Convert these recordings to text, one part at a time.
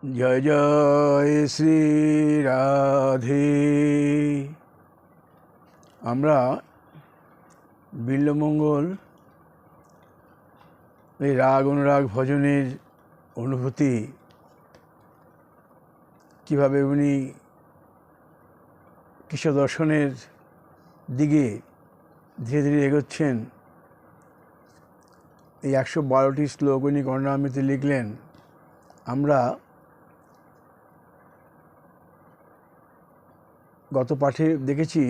जय जय श्री राधे। আমরা বিল্বমঙ্গল এই রাগ অনুরাগ ভজনের অনুভূতি কীভাবে উনি কৃষ্ণ দর্শনের দিকে ধীরে ধীরে এগোচ্ছেন, এই 112টি শ্লোক উনি কর্ণামৃতে লিখলেন। আমরা গত পাঠে দেখেছি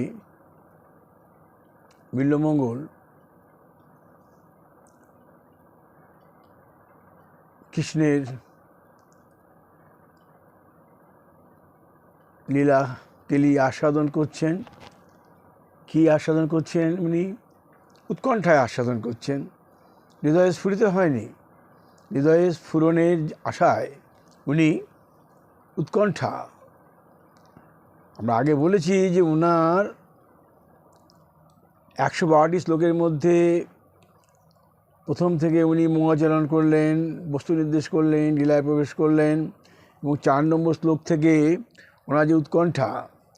বিল্বমঙ্গল কৃষ্ণের লীলা কেলি আস্বাদন করছেন। কি আস্বাদন করছেন? উনি উৎকণ্ঠায় আস্বাদন করছেন। হৃদয়ে স্ফুরিত হয়নি, হৃদয়ে স্ফুরণের আশায় উনি উৎকণ্ঠা। আমরা আগে বলেছি যে ওনার 112টি শ্লোকের মধ্যে প্রথম থেকে উনি মঙ্গলাচরণ করলেন, বস্তু নির্দেশ করলেন, লীলায় প্রবেশ করলেন, এবং 4 নম্বর শ্লোক থেকে ওনার যে উৎকণ্ঠা,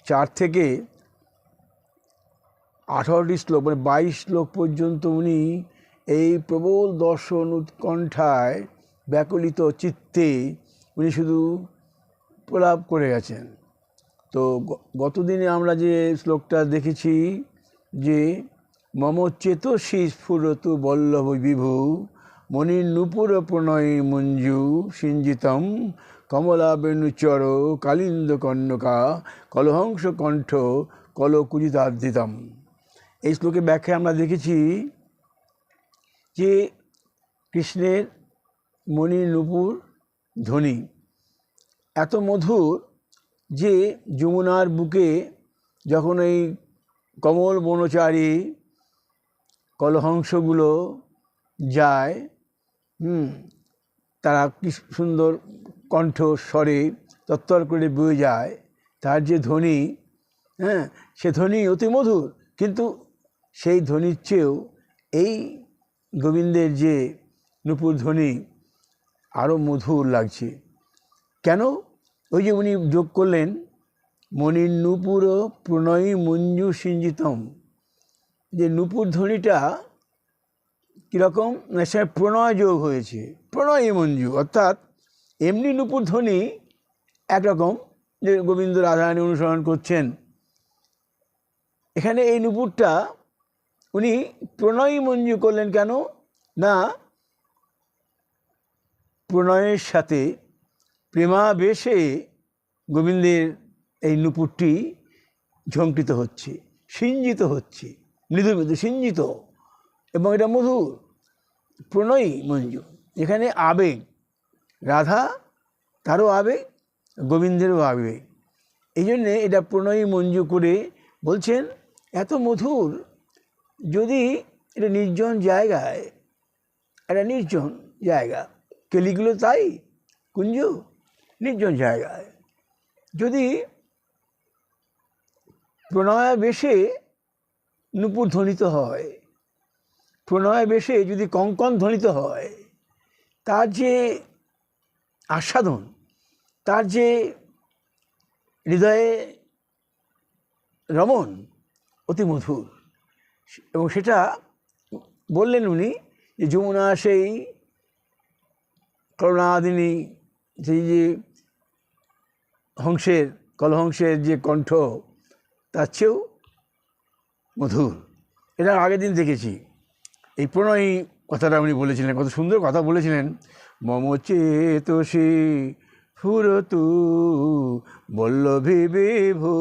4 থেকে 18টি শ্লোক মানে 22 শ্লোক পর্যন্ত উনি এই প্রবল দর্শন উৎকণ্ঠায় ব্যাকুলিত চিত্তে উনি শুধু প্রলাপ করে গেছেন। তো গতদিনে আমরা যে শ্লোকটা দেখেছি যে মম চেতসী স্ফুরতু বল্লভ বিভু মণির নূপুর প্রণয় মঞ্জু সিঞ্জিতম কমলা বেণুচর কালিন্দ কর্ণকা কলহংস কণ্ঠ কলকুজিতাদ্রিতম। এই শ্লোকের ব্যাখ্যায় আমরা দেখেছি যে কৃষ্ণের মণির নূপুর ধ্বনি এত মধুর যে যমুনার বুকে যখন এই কমল বনচারী কলহংসগুলো যায়, তারা কি সুন্দর কণ্ঠ স্বরে তত্তর করে বয়ে যায়, তার যে ধ্বনি, সে ধ্বনি অতি মধুর। কিন্তু সেই ধ্বনির চেয়েও এই গোবিন্দের যে নূপুর ধ্বনি আরও মধুর লাগছে। কেন? ওই যে উনি যোগ করলেন মণির নূপুর প্রণয়ী মঞ্জু সিঞ্জিতম, যে নূপুর ধ্বনিটা কীরকম, সে প্রণয় যোগ হয়েছে, প্রণয়ী মঞ্জু, অর্থাৎ এমনি নূপুর ধ্বনি একরকম যে গোবিন্দ রাধারানী অনুসরণ করছেন, এখানে এই নূপুরটা উনি প্রণয়ী মঞ্জু করলেন। কেন না, প্রণয়ের সাথে প্রেমাবেশে গোবিন্দের এই নূপুরটি ঝঙ্কৃত হচ্ছে, সিঞ্জিত হচ্ছে, মৃদু মৃদু সিঞ্জিত, এবং এটা মধুর। প্রণয়ী মঞ্জু, এখানে আবেগ, রাধা তারও আবেগ, গোবিন্দেরও আবেগ, এই জন্যে এটা প্রণয়ী মঞ্জু করে বলছেন এত মধুর। যদি এটা নির্জন জায়গায়, একটা নির্জন জায়গা, কেলিগুলো তাই কুঞ্জ নির্জন জায়গায় যদি প্রণয় বেশে নূপুর ধ্বনিত হয়, প্রণয় বেশে যদি কঙ্কন ধ্বনিত হয়, তার যে আস্বাদন, তার যে হৃদয়ে রমণ অতি মধুর। এবং সেটা বললেন উনি যে যমুনা সেই করুণাদিনী, সেই যে হংসের কলহংসের যে কণ্ঠ, তার চেয়েও মধুর। এটা আগের দিন দেখেছি। এই প্রণয়ী কথাটা উনি বলেছিলেন, কত সুন্দর কথা বলেছিলেন। মম চেতসী ফুরতু বল্লভী বিভু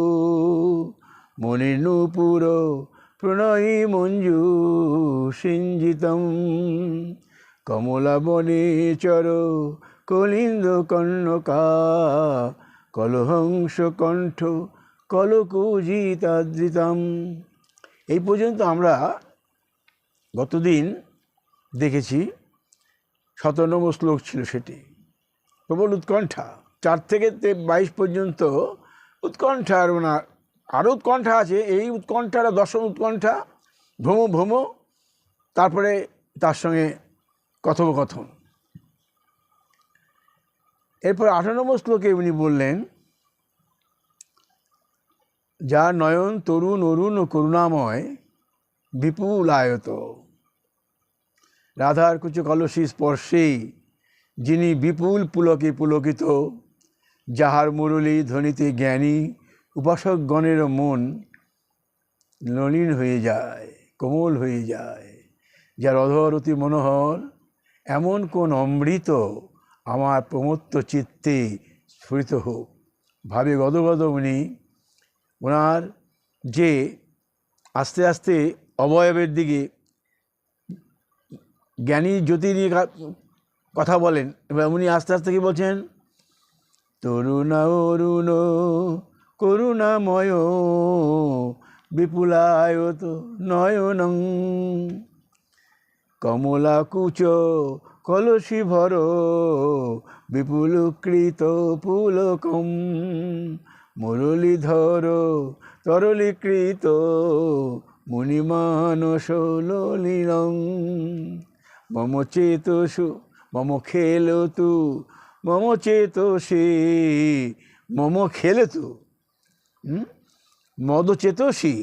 মণির নূপুর প্রণয়ী মঞ্জু সিঞ্জিতম কমলা বনেচর কলিন্দ কর্ণকা কলহংস কণ্ঠ কলকুজিতাদ্রিতম। এই পর্যন্ত আমরা গতদিন দেখেছি 17 নম্বর শ্লোক ছিল, সেটি প্রবল উৎকণ্ঠা। 4 থেকে 22 পর্যন্ত উৎকণ্ঠা, আর ওনার আরও উৎকণ্ঠা আছে। এই উৎকণ্ঠাটা দর্শন উৎকণ্ঠা, ভ্রম ভ্রম, তারপরে তার সঙ্গে কথোপকথন। এরপর 18 নম্বর শ্লোকে উনি বললেন, যার নয়ন তরুণ অরুণ ও করুণাময় বিপুল আয়ত, রাধার কুচ কলসী স্পর্শে যিনি বিপুল পুলকে পুলকিত, যাহার মুরলী ধ্বনিতে জ্ঞানী উপাসকগণের মন নলিন হয়ে যায়, কোমল হয়ে যায়। যার অধর অতি মনোহর এমন কোন অমৃত আমার প্রমত্ত চিত্তে স্ফুরিত হোক। ভাবে গদগদ উনি, ওনার যে আস্তে আস্তে অবয়বের দিকে জ্ঞানী জ্যোতি নিয়ে কথা বলেন, এবার উনি আস্তে আস্তে কি বলছেন, তরুণা অরুণ করুণাময় বিপুলায়ত নয়নং কমলাকুচ কলসী ভর বিপুলকৃত পুলকম মুরলীধর তরলীকৃত মুনিমানস ললিলং মম চেতসু মম খেলতু মম চেতসে মম খেলতু মদ চেতসী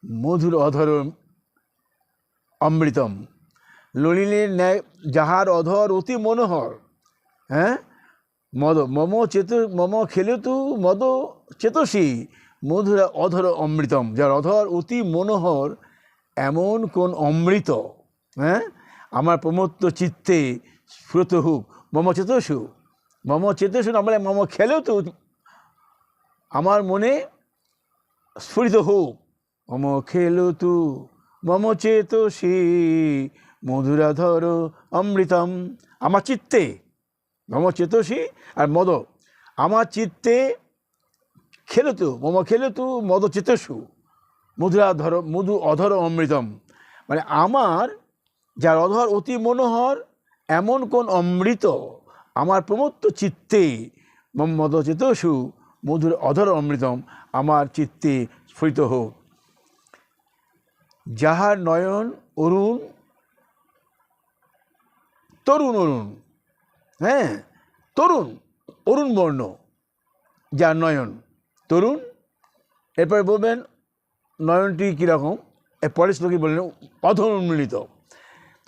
মধুর অধর অমৃতম, ললিলের ন্যায় যাহার অধর অতি মনোহর, হ্যাঁ, মদ মম খেলতু মদ চেতসী মধুর অধর অমৃতম, যার অধর অতি মনোহর এমন কোন অমৃত, হ্যাঁ, আমার প্রমত্ত চিত্তে স্ফুরিত হোক। মম চেতসু না বলে মম খেলতু, আমার মনে স্ফুরিত হোক। মম খেলতু মম চেতসী মধুরাধর অমৃতম, আমার চিত্তে মম চেতসী আর মদ, আমার চিত্তে খেলতু মম খেলতু মদ চেতসু মধুরাধর মধু অধর অমৃতম, মানে আমার যার অধর অতি মনোহর এমন কোন অমৃত আমার প্রমত্ত চিত্তে মদ চেতসু মধুর অধর অমৃতম আমার চিত্তে স্ফুরিত হোক। যাহার নয়ন অরুণ তরুণ অরুণ, হ্যাঁ, তরুণ অরুণ বর্ণ, যার নয়ন তরুণ। এরপরে বলবেন নয়নটি কীরকম, এর পরের শ্লোকে বললেন অধরোন্মিলিত।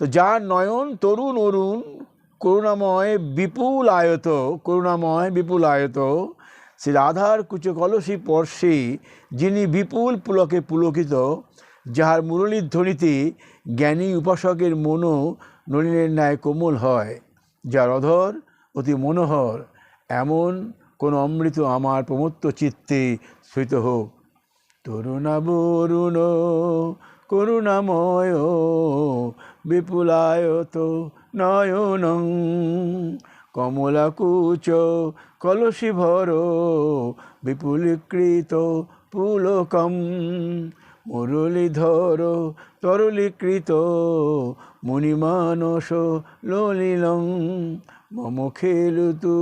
তো যার নয়ন তরুণ অরুণ করুণাময় বিপুল আয়ত শ্রী রাধার কুচ কলসী স্পর্শে যিনি বিপুল পুলকে পুলকিত, যাহার মুরলীর ধ্বনিতে জ্ঞানী উপাসকের মনও নলিনের ন্যায় কোমল হয়, যার অধর অতি মনোহর এমন কোন অমৃত আমার প্রমত্ত চিত্তে স্ফুরিত হোক। তরুণাবরুণ করুণাময় বিপুলায়ত নয়নং কমলাকুচ কলসী ভর বিপুলীকৃত পুলকম মুরলীধর তরলীকৃত মুনিমানস ললিলং মম খেলতু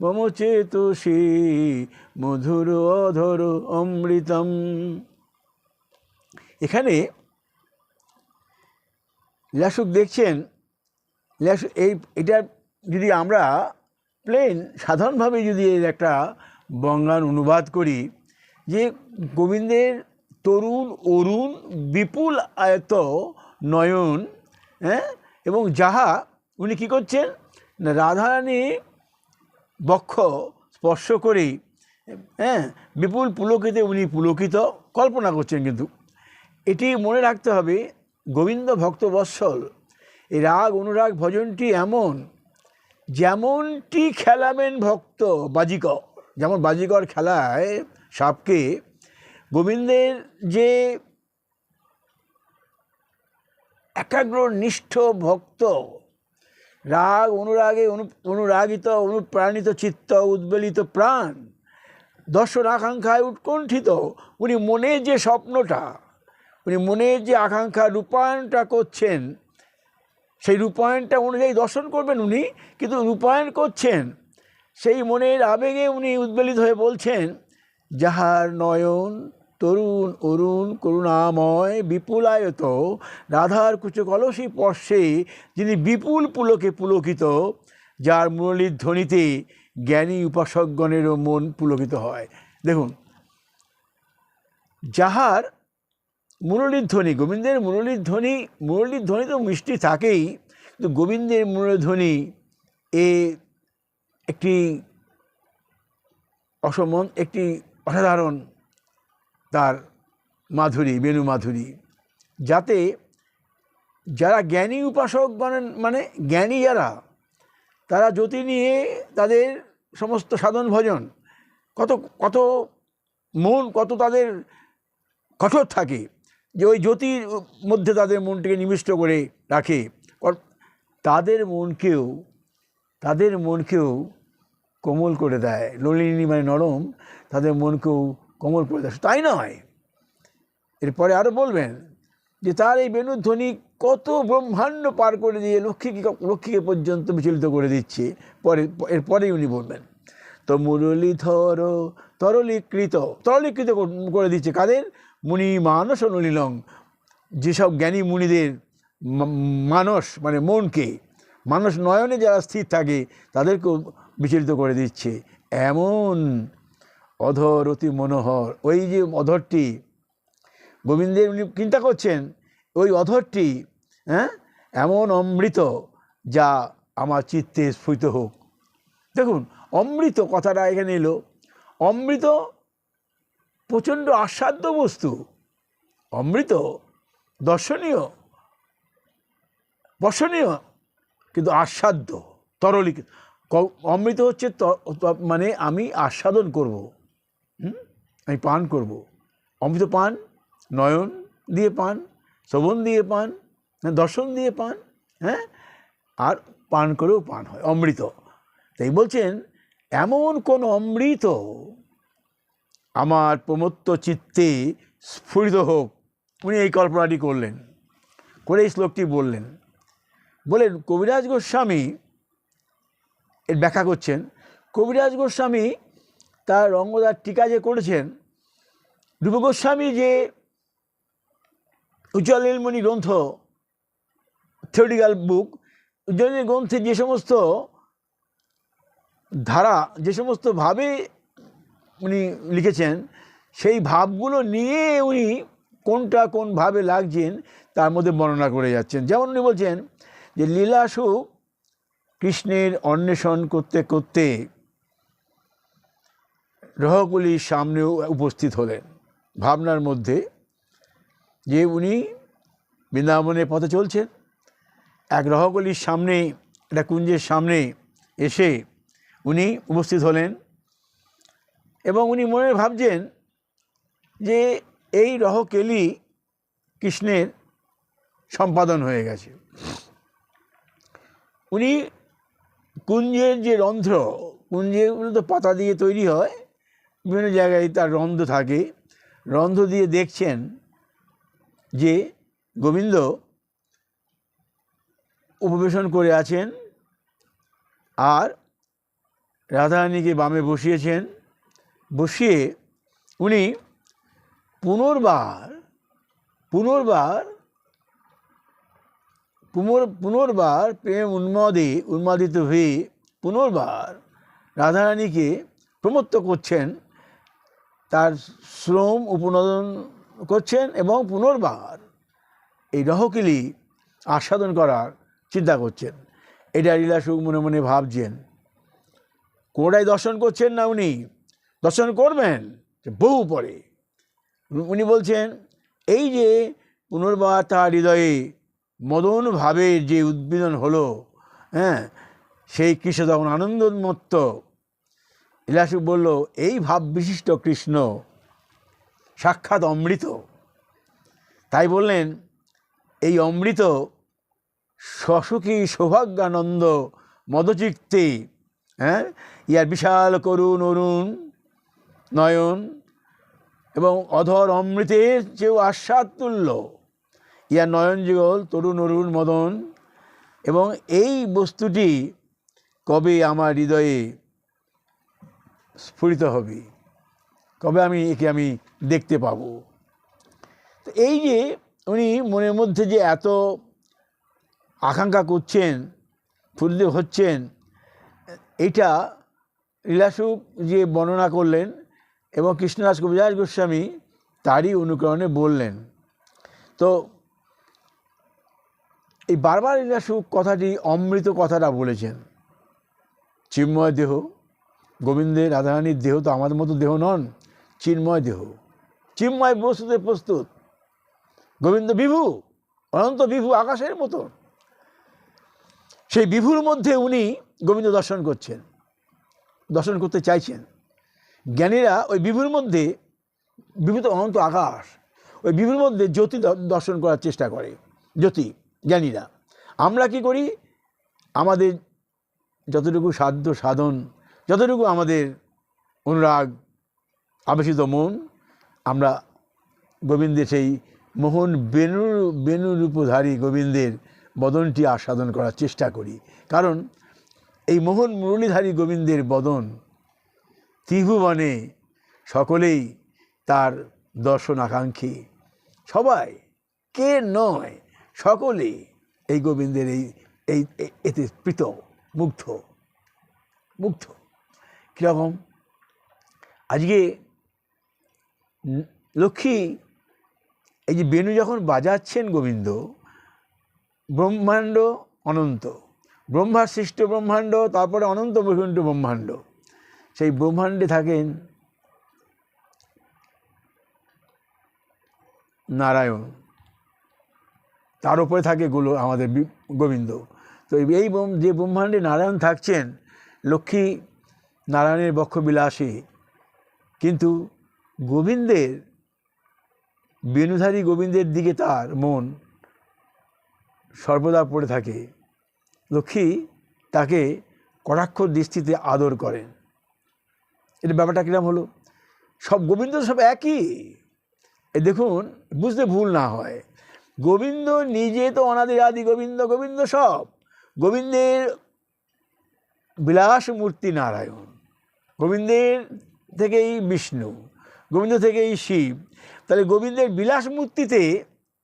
মম চেতসী মধুর অধর অমৃতম। এখানে লীলাসুখ দেখছেন, এটা যদি আমরা প্লেন সাধারণভাবে যদি এর একটা বঙ্গান অনুবাদ করি, যে গোবিন্দের তরুণ অরুণ বিপুল আয়ত নয়ন, হ্যাঁ, এবং যাহা উনি কী করছেন না, রাধারানী বক্ষ স্পর্শ করেই, হ্যাঁ, বিপুল পুলকিতে উনি পুলকিত কল্পনা করছেন। কিন্তু এটি মনে রাখতে হবে, গোবিন্দ ভক্তবৎসল এই রাগ অনুরাগ ভজনটি এমন, যেমনটি খেলাবেন ভক্ত বাজিকর, যেমন বাজিকর খেলায় সাপকে, গোবিন্দের যে একাগ্র নিষ্ঠ ভক্ত, রাগ অনুরাগে অনুরাগিত অনুপ্রাণিত চিত্ত উদ্বেলিত প্রাণ, দর্শন আকাঙ্ক্ষায় উৎকণ্ঠিত, উনি মনের যে স্বপ্নটা, উনি মনের যে আকাঙ্ক্ষা রূপায়ণটা করছেন, সেই রূপায়ণটা অনুযায়ী দর্শন করবেন উনি, কিন্তু রূপায়ণ করছেন সেই মনের আবেগে উনি উদ্বেলিত হয়ে বলছেন, যাহার নয়ন তরুণ অরুণ করুণাময় বিপুলায়ত রাধার কুচ কলসী স্পর্শে যিনি বিপুল পুলকে পুলকিত, যার মুরলীর ধ্বনিতে জ্ঞানী উপাসকগণেরও মন পুলকিত হয়। দেখুন, যাহার মুরলীর ধ্বনি, গোবিন্দের মুরলীর ধ্বনি তো মিষ্টি থাকেই, কিন্তু গোবিন্দের মুরলীর ধ্বনি একটি একটি অসাধারণ তার মাধুরী, বেণু মাধুরী, যাতে যারা জ্ঞানী উপাসকগণ, মানে জ্ঞানী যারা, তারা জ্যোতি নিয়ে তাদের সমস্ত সাধন ভজন কত মন কত তাদের কঠোর থাকে, যে ওই জ্যোতির মধ্যে তাদের মনটিকে নিবিষ্ট করে রাখে। তাদের মনকেও কোমল করে দেয়। ললিনী মানে নরম, তাদের মনকেও কোমল করে দেয়। তাই নয়, এরপরে আরও বলবেন যে তার এই বেণুধ্বনি কত ব্রহ্মাণ্ড পার করে দিয়ে লক্ষ্মীকে পর্যন্ত বিচলিত করে দিচ্ছে। এরপরেই উনি বলবেন, তো মুরলীধর তরলীকৃত করে দিচ্ছে কাদের? মুনি মানস নলিলং, যেসব জ্ঞানী মুনিদের মানস মানে মনকে, মানস নয়নে যারা স্থির থাকে তাদেরকেও বিচলিত করে দিচ্ছে। এমন অধর অতি মনোহর, ওই যে অধরটি গোবিন্দের উনি চিন্তা করছেন, ওই অধরটি এমন অমৃত যা আমার চিত্তে স্ফুরিত হোক। দেখুন, অমৃত কথাটা এখানে এলো। অমৃত প্রচণ্ড আস্বাদ্য বস্তু। অমৃত দর্শনীয়, বর্ষণীয়, কিন্তু আস্বাদ্য, তরলীকৃত। অমৃত হচ্ছে মানে আমি আস্বাদন করব, আমি পান করব। অমৃত পান নয়ন দিয়ে পান, শ্রবণ দিয়ে পান, দর্শন দিয়ে পান, আর পান করেও পান হয় অমৃত। তাই বলছেন এমন কোন অমৃত আমার প্রমত্ত চিত্তে স্ফুরিত হোক। উনি এই কল্পনাটি করলেন, করে এই শ্লোকটি বললেন। কবিরাজ গোস্বামী এর ব্যাখ্যা করছেন। কবিরাজ গোস্বামী তার রঙ্গদার টিকা যে করেছেন, রূপ গোস্বামী যে উজ্জ্বলীলমণি গ্রন্থ, থিওরিটিক্যাল বুক, উজ্জ্বলীল গ্রন্থে যে সমস্ত ধারা, যে সমস্ত ভাবে উনি লিখেছেন, সেই ভাবগুলো নিয়ে উনি কোনটা কোন ভাবে লাগছেন তার মধ্যে বর্ণনা করে যাচ্ছেন। যেমন উনি বলছেন যে লীলাসু কৃষ্ণের অন্বেষণ করতে করতে রহকলির সামনেও উপস্থিত হলেন। ভাবনার মধ্যে যে উনি বৃন্দাবনের পথে চলছেন, এক রহকলির সামনে, একটা কুঞ্জের সামনে এসে উনি উপস্থিত হলেন, এবং উনি মনে ভাবছেন যে এই রহকেলি কৃষ্ণের সম্পাদন হয়ে গেছে। উনি কুঞ্জের যে রন্ধ্র, কুঞ্জেগুলো তো পাতা দিয়ে তৈরি হয়, বিভিন্ন জায়গায় তার রন্ধ্র থাকে, রন্ধ্র দিয়ে দেখছেন যে গোবিন্দ উপবেশন করে আছেন, আর রাধারানীকে বামে বসিয়েছেন। বসিয়ে উনি পুনর্বার প্রেম উন্মাদিত হয়ে পুনর্বার রাধারানীকে প্রমত্ত করছেন, তার শ্রম উপনোদন করছেন, এবং পুনর্বার এই রহকেলি আস্বাদন করার চিন্তা করছেন। এটা লীলাসুখ মনে মনে ভাবছেন। কোনটাই দর্শন করছেন না, উনি দর্শন করবেন বহু পরে। উনি বলছেন এই যে পুনর্বার তার হৃদয়ে মদন ভাবের যে উদ্বোধন হলো, সেই কৃষ্ণ তখন আনন্দোন্মত্ত। লীলাসুখ বলল, এই ভাব বিশিষ্ট কৃষ্ণ সাক্ষাৎ অমৃত। তাই বললেন এই অমৃত সসুখী সৌভাগ্যানন্দ মদচিত্তে, ইয়ার বিশাল করুণ অরুণ নয়ন এবং অধর অমৃতের চেয়েও আস্বাদ তুল্য, ইয়ার নয়ন যুগল তরুণ অরুণ মদন। এবং এই বস্তুটি কবে আমার হৃদয়ে স্ফুরিত হবে, কবে একে আমি দেখতে পাব। তো এই যে উনি মনের মধ্যে যে এত আকাঙ্ক্ষা করছেন, ফুল্ল হচ্ছেন, এইটা লীলাসুখ যে বর্ণনা করলেন এবং কৃষ্ণদাস কবিরাজ গোস্বামী তারই অনুকরণে বললেন। তো এই বারবার লীলাসুখ কথাটি অমৃত কথাটা বলেছেন। চিন্ময় দেহ, গোবিন্দের রাধারানীর দেহ তো আমাদের মতো দেহ নন, চিন্ময় দেহ, চিন্ময় বস্তুতে প্রস্তুত। গোবিন্দ বিভু, অনন্ত বিভু, আকাশের মতো। সেই বিভুর মধ্যে উনি গোবিন্দ দর্শন করছেন, দর্শন করতে চাইছেন। জ্ঞানীরা ওই বিভুর মধ্যে, বিভু তো অনন্ত আকাশ, ওই বিভুর মধ্যে জ্যোতি দর্শন করার চেষ্টা করে, জ্যোতি জ্ঞানীরা। আমরা কি করি? আমাদের যতটুকু সাধ্য সাধন, যতটুকু আমাদের অনুরাগ আবেশিত মন, আমরা গোবিন্দের সেই মোহন বেণুরূপধারী গোবিন্দের বদনটি আস্বাদন করার চেষ্টা করি। কারণ এই মোহন মুরলীধারী গোবিন্দের বদন ত্রিভুবনে সকলেই তার দর্শন আকাঙ্ক্ষী। সবাই, কে নয়, সকলেই এই গোবিন্দের এই এতে প্রীত, মুগ্ধ মুগ্ধ। কীরকম? আজকে লক্ষ্মী এই যে বেণু যখন বাজাচ্ছেন গোবিন্দ, ব্রহ্মাণ্ড অনন্ত, ব্রহ্মার সৃষ্ট ব্রহ্মাণ্ড, তারপরে অনন্ত বৈকুণ্ঠ ব্রহ্মাণ্ড। সেই ব্রহ্মাণ্ডে থাকেন নারায়ণ, তার উপরে থাকে আমাদের গোবিন্দ। তো এই যে ব্রহ্মাণ্ডে নারায়ণ থাকছেন, লক্ষ্মী নারায়ণের বক্ষ বিলাসী, কিন্তু গোবিন্দের, বেণুধারী গোবিন্দের দিকে তার মন সর্বদা পড়ে থাকে। লক্ষ্মী তাকে কটাক্ষ দৃষ্টিতে আদর করেন। এটা ব্যাপারটা কিরম হলো? সব গোবিন্দ সব একই। এই দেখুন, বুঝতে ভুল না হয়, গোবিন্দ নিজে তো অনাদি আদি গোবিন্দ, গোবিন্দ সব। গোবিন্দের বিলাস মূর্তি নারায়ণ, গোবিন্দের থেকেই বিষ্ণু, গোবিন্দ থেকেই শিব। তাহলে গোবিন্দের বিলাস মূর্তিতে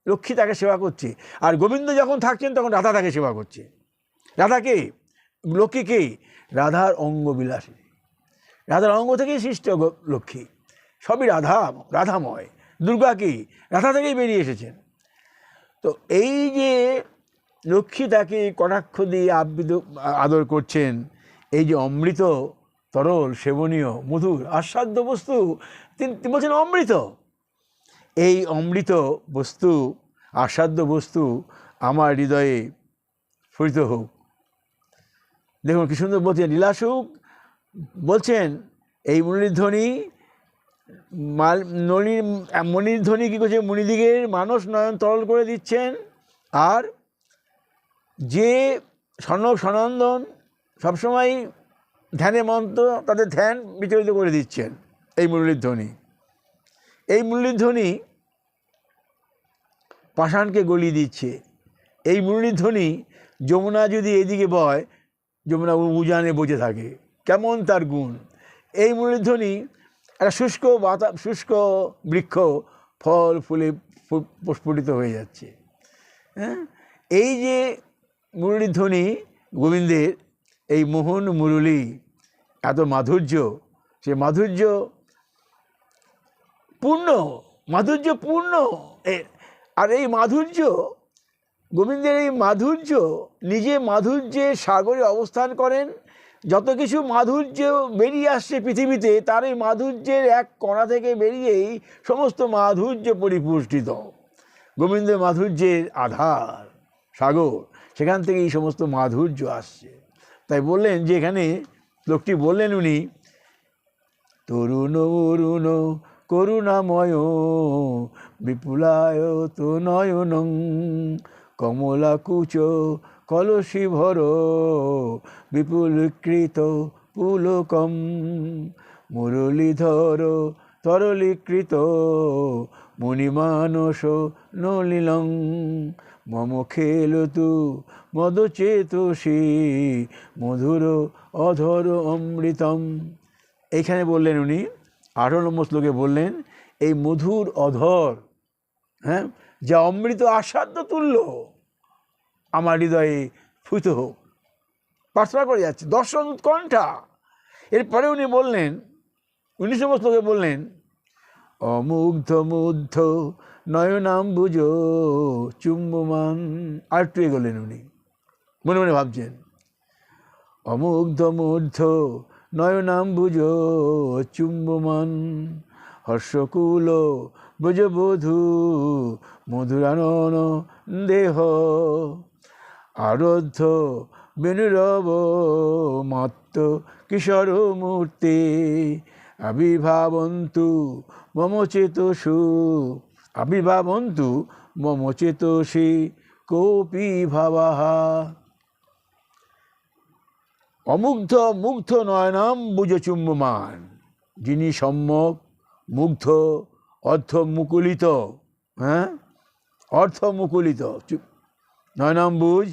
লক্ষ্মী তাকে সেবা করছে, আর গোবিন্দ যখন থাকছেন তখন রাধা তাকে সেবা করছে। রাধাকে, লক্ষ্মীকে, রাধার অঙ্গ বিলাসী, রাধার অঙ্গ থেকেই সৃষ্ট লক্ষ্মী, সবই রাধাময়। দুর্গা কি রাধা থেকেই বেরিয়ে এসেছেন। তো এই যে লক্ষ্মী তাকে কটাক্ষ দিয়ে আদর করছেন, এই যে অমৃত তরল সেবনীয় মধুর আস্বাদ্য বস্তু, তিনি বলছেন অমৃত। এই অমৃত বস্তু, আস্বাদ্য বস্তু আমার হৃদয়ে স্ফুরিত হোক। দেখুন কি সুন্দর বলছেন লীলাসুখ, বলছেন এই মণিধ্বনি, মণিধ্বনি কী করছে? মুনিদিগের মানস নয়ন তরল করে দিচ্ছেন, আর যে সনক সনন্দন সবসময় ধ্যানে মন্ত্র, তাদের ধ্যান বিচলিত করে দিচ্ছেন এই মুরলীধ্বনি। এই মুরলীধ্বনি পাষাণকে গলিয়ে দিচ্ছে। এই মুরলীধ্বনি যমুনা যদি এদিকে বয়, যমুনা উজানে বসে থাকে, কেমন তার গুণ। এই মুরলীধ্বনি একটা শুষ্ক বৃক্ষ ফল ফুলে প্রস্ফুটিত হয়ে যাচ্ছে। হ্যাঁ, এই যে মুরলীধ্বনি গোবিন্দের, এই মোহন মুরলী, এত মাধুর্য, সে মাধুর্য পূর্ণ। আর এই মাধুর্য, গোবিন্দের এই মাধুর্য, নিজে মাধুর্যের সাগরে অবস্থান করেন। যত কিছু মাধুর্য বেরিয়ে আসছে পৃথিবীতে, তার এই মাধুর্যের এক কণা থেকে বেরিয়েই সমস্ত মাধুর্য পরিপুষ্টিত। গোবিন্দের মাধুর্যের আধার সাগর, সেখান থেকে এই সমস্ত মাধুর্য আসছে। তাই বললেন যে এখানে লোকটি বললেন, উনি তরুণ অরুণ করুণাময় বিপুলায় তো নয়নং কমলাকুচ কলসী ভর বিপুলকৃত পুলকম মুরলীধর তরলীকৃত মুনিমানস নলিলং মম খেলতু মদচেতসী মধুর অধর অমৃতম। এইখানে বললেন উনি 18 নম্বর শ্লোকে বললেন, এই মধুর অধর, হ্যাঁ, যা অমৃত আস্বাদ্য তুল্য আমার হৃদয়ে স্ফুরিত হোক। প্রার্থনা করে যাচ্ছে, দর্শন উৎকণ্ঠা। এরপরে উনি বললেন, 19 শ্লোকে বললেন, অমুগ্ধ মুগ্ধ নয়নাম্বুজ চুম্বমান। আর একটু এগোলেন উনি, মনে মনে ভাবছেন, অমুগ্ধ মুগ্ধ নয়নাম্বুজ চুম্বমান হর্ষকুল ব্রজবধূ মধুরানন দেহ আরোধ্য বেণুরব মাত্র কিশোর মূর্তি আবির্ভাবন্তু মম চেতসু আবির্ভাবন্তু মম চেতসি কোপি ভাবাহা। অমুগ্ধ মুগ্ধ নয়নাম্বুজ চুম্বমান, যিনি সম্যক মুগ্ধ অর্ধমুকুলিত, অর্ধমুকুলিত নয়নাম্বুজ,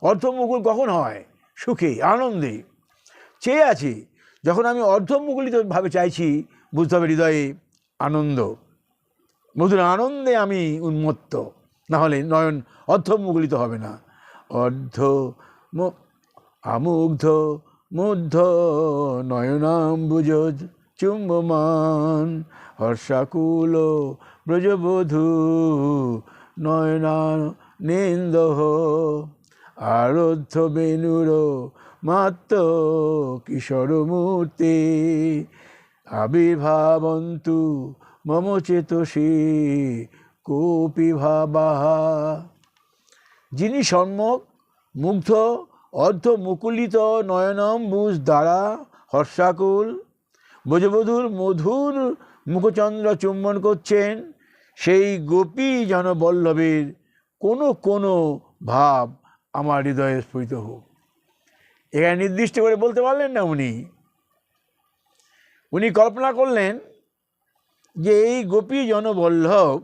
অর্ধমুকুল কখন হয়? সুখে, আনন্দে চেয়ে আছি। যখন আমি অর্ধমুকুলিতভাবে চাইছি, বুঝতে হবে হৃদয়ে আনন্দ, মধুর আনন্দে আমি উন্মত্ত, না হলে নয়ন অর্ধমুকুলিত হবে না। আমুগ্ধ মুগ্ধ নয়নাম্বুজ চুম্বমান হর্ষাকুল ব্রজবধূ নয়নানেন্দহ আরোধ্য বেণুর মাত্র কিশোর মূর্তি আবির্ভাবন্তু মম চেতসি কোপি ভাবাহা। যিনি সম্যক মুগ্ধ অর্ধমুকুলিত নয়নাম্বুজ দ্বারা হর্ষাকুল ব্রজবধূর মধুর মুখচন্দ্র চুম্বন করছেন, সেই গোপী জনবল্লভের কোনো কোনো ভাব আমার হৃদয়ে স্ফুরিত হোক। এখানে নির্দিষ্ট করে বলতে পারলেন না উনি কল্পনা করলেন যে এই গোপী জনবল্লভ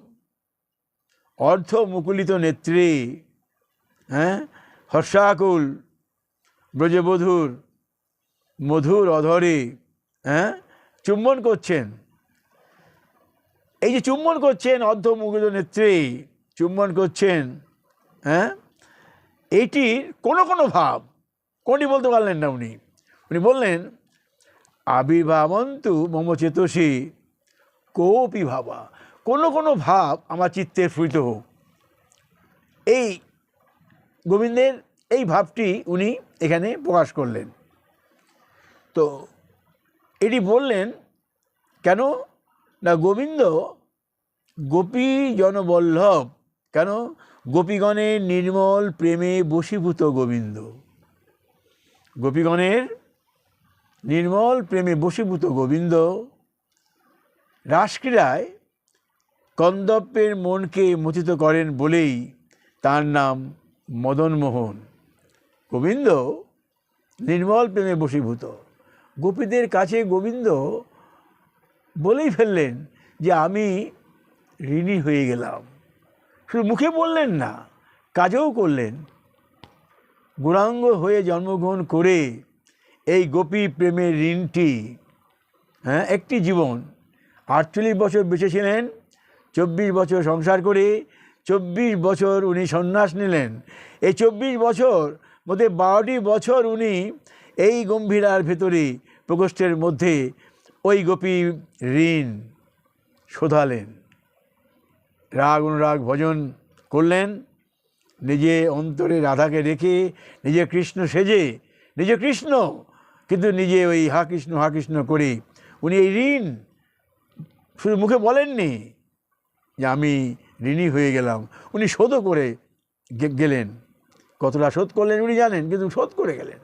অর্ধমুকুলিত নেত্রী, হর্ষাকুল ব্রজবধূর মধুর অধরে চুম্বন করছেন। এই যে চুম্বন করছেন, অর্ধমুকুলিত নেত্রী চুম্বন করছেন, এইটির কোনো কোনো ভাব, কোনটি বলতে পারলেন না উনি বললেন, আবির্ভাবন্তু মম চেতসি কোপি ভাবা, কোনো কোনো ভাব আমার চিত্তে স্ফুরিত হোক। এই গোবিন্দের এই ভাবটি উনি এখানে প্রকাশ করলেন। তো এটি বললেন কেন না, গোবিন্দ গোপী জনবল্লভ, কেন? গোপীগণের নির্মল প্রেমে বশীভূত গোবিন্দ, গোপীগণের নির্মল প্রেমে বশীভূত গোবিন্দ রাসক্রীড়ায় কন্দর্পের মনকে মোহিত করেন বলেই তার নাম মদনমোহন। গোবিন্দ নির্মল প্রেমে বশীভূত, গোপীদের কাছে গোবিন্দ বলেই ফেললেন যে আমি ঋণী হয়ে গেলাম। শুধু মুখে বললেন না, কাজেও করলেন। গৌরাঙ্গ হয়ে জন্মগ্রহণ করে এই গোপী প্রেমের ঋণটি, একটি জীবন 48 বছর বেঁচেছিলেন, 24 বছর সংসার করে 24 বছর উনি সন্ন্যাস নিলেন। এই 24 বছর মধ্যে 12টি বছর উনি এই গম্ভীরার ভেতরে প্রকোষ্ঠের মধ্যে ওই গোপী ঋণ শোধালেন, রাগ অনুরাগ ভজন করলেন, নিজে অন্তরে রাধাকে রেখে নিজে কৃষ্ণ সেজে, নিজে কৃষ্ণ কিন্তু নিজে ওই হা কৃষ্ণ করে উনি এই ঋণ শুধু মুখে বলেননি যে আমি ঋণী হয়ে গেলাম, উনি শোধও করে গেলেন। কতটা শোধ করলেন উনি জানেন, কিন্তু শোধ করে গেলেন।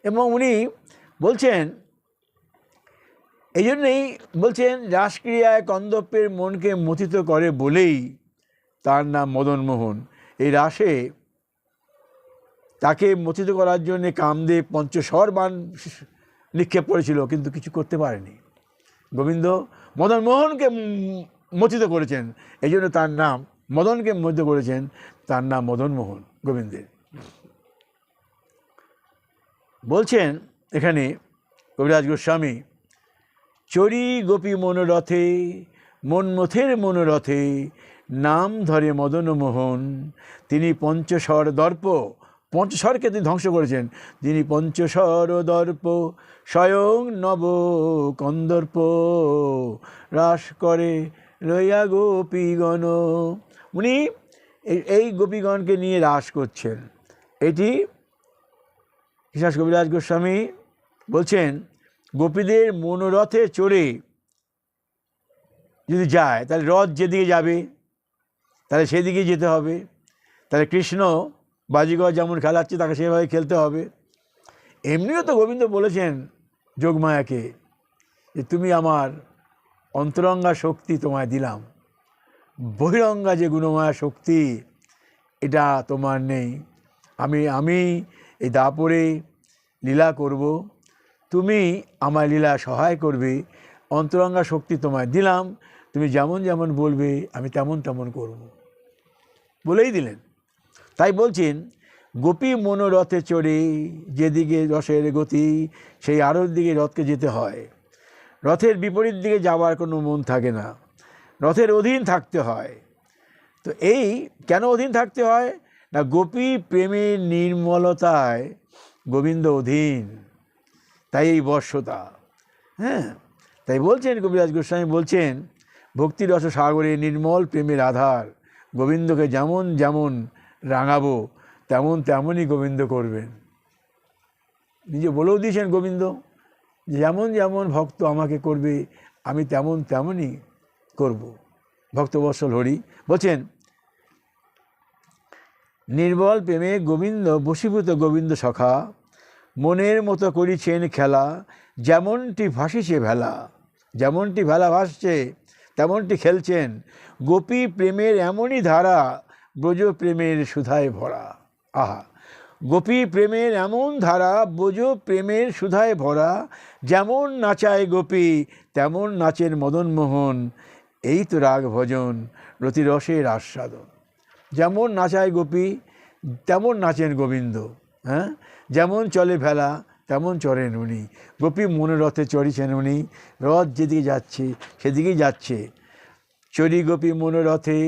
এবং উনি বলছেন, এই জন্যেই বলছেন রাসক্রিয়ায় কন্দর্পের মনকে মোহিত করে বলেই তার নাম মদনমোহন। এই রাসে তাকে মোহিত করার জন্যে কামদেব পঞ্চশর বাণ নিক্ষেপ করেছিল, কিন্তু কিছু করতে পারেনি। গোবিন্দ মদনমোহনকে মোহিত করেছেন, এই জন্য তার নাম, মদনকে মোহিত করেছেন, তার নাম মদনমোহন গোবিন্দের। বলছেন এখানে কবিরাজ গোস্বামী, চরি গোপী মনোরথে মনমথের মনোরথে নাম ধরে মদনমোহন, তিনি পঞ্চশর দর্প পঞ্চস্বরকে তিনি ধ্বংস করেছেন। যিনি পঞ্চস্বর দর্প স্বয়ং নব কন্দর্প হ্রাস করে লইয়া গোপীগণ। উনি এই গোপীগণকে নিয়ে রাস করছেন। এটি বিশ্বাস কবিরাজ গোস্বামী বলছেন, গোপীদের মনোরথে চড়ে যদি যায় তাহলে রথ যেদিকে যাবে তাহলে সেদিকে যেতে হবে। তাহলে কৃষ্ণ বাজিগর যেমন খেলাচ্ছে তাকে সেভাবে খেলতে হবে। এমনিও তো গোবিন্দ বলেছেন যোগমায়াকে যে তুমি আমার অন্তরঙ্গা শক্তি তোমায় দিলাম, বহিরঙ্গা যে গুণমায়া শক্তি এটা তোমার নেই। আমি এই দাপরে লীলা করব, তুমি আমার লীলা সহায় করবে, অন্তরঙ্গা শক্তি তোমায় দিলাম, তুমি যেমন যেমন বলবে আমি তেমন তেমন করব, বলেই দিলেন। তাই বলছেন গোপী মনোরথে চড়ে যেদিকে রসের গতি সেই আরোর দিকে রথকে যেতে হয়। রথের বিপরীত দিকে যাওয়ার কোনো মন থাকে না, রথের অধীন থাকতে হয়। তো এই কেন অধীন থাকতে হয় না, গোপী প্রেমের নির্মলতায় গোবিন্দ অধীন, তাই এই বর্ষতা। হ্যাঁ, তাই বলছেন কবিরাজ গোস্বামী বলছেন, ভক্তিরস সাগরে নির্মল প্রেমের আধার, গোবিন্দকে যেমন যেমন রাঙাবো তেমন তেমনই গোবিন্দ করবেন। নিজে বলেও দিয়েছেন গোবিন্দ, যেমন যেমন ভক্ত আমাকে করবে আমি তেমন তেমনই করব। ভক্তবৎসল হরি বলছেন, নির্মল প্রেমে গোবিন্দ বশীভূত গোবিন্দ সখা, মনের মতো করিছেন খেলা, যেমনটি ভাসিছে ভেলা। যেমনটি ভেলা ভাসছে তেমনটি খেলছেন, গোপী প্রেমের এমনই ধারা, ব্রজ প্রেমের সুধায় ভরা। আহা, গোপী প্রেমের এমন ধারা, ব্রজ প্রেমের সুধায় ভরা, যেমন নাচায় গোপী তেমন নাচেন মদনমোহন, এই তো রাগ ভজন রতিরসের আস্বাদন। যেমন নাচায় গোপী তেমন নাচেন গোবিন্দ। হ্যাঁ, যেমন চলে ভেলা তেমন চড়েন উনি, গোপী মনোরথে চড়িছেন উনি, রথ যেদিকে যাচ্ছে সেদিকেই যাচ্ছে। চরি গোপী মনোরথে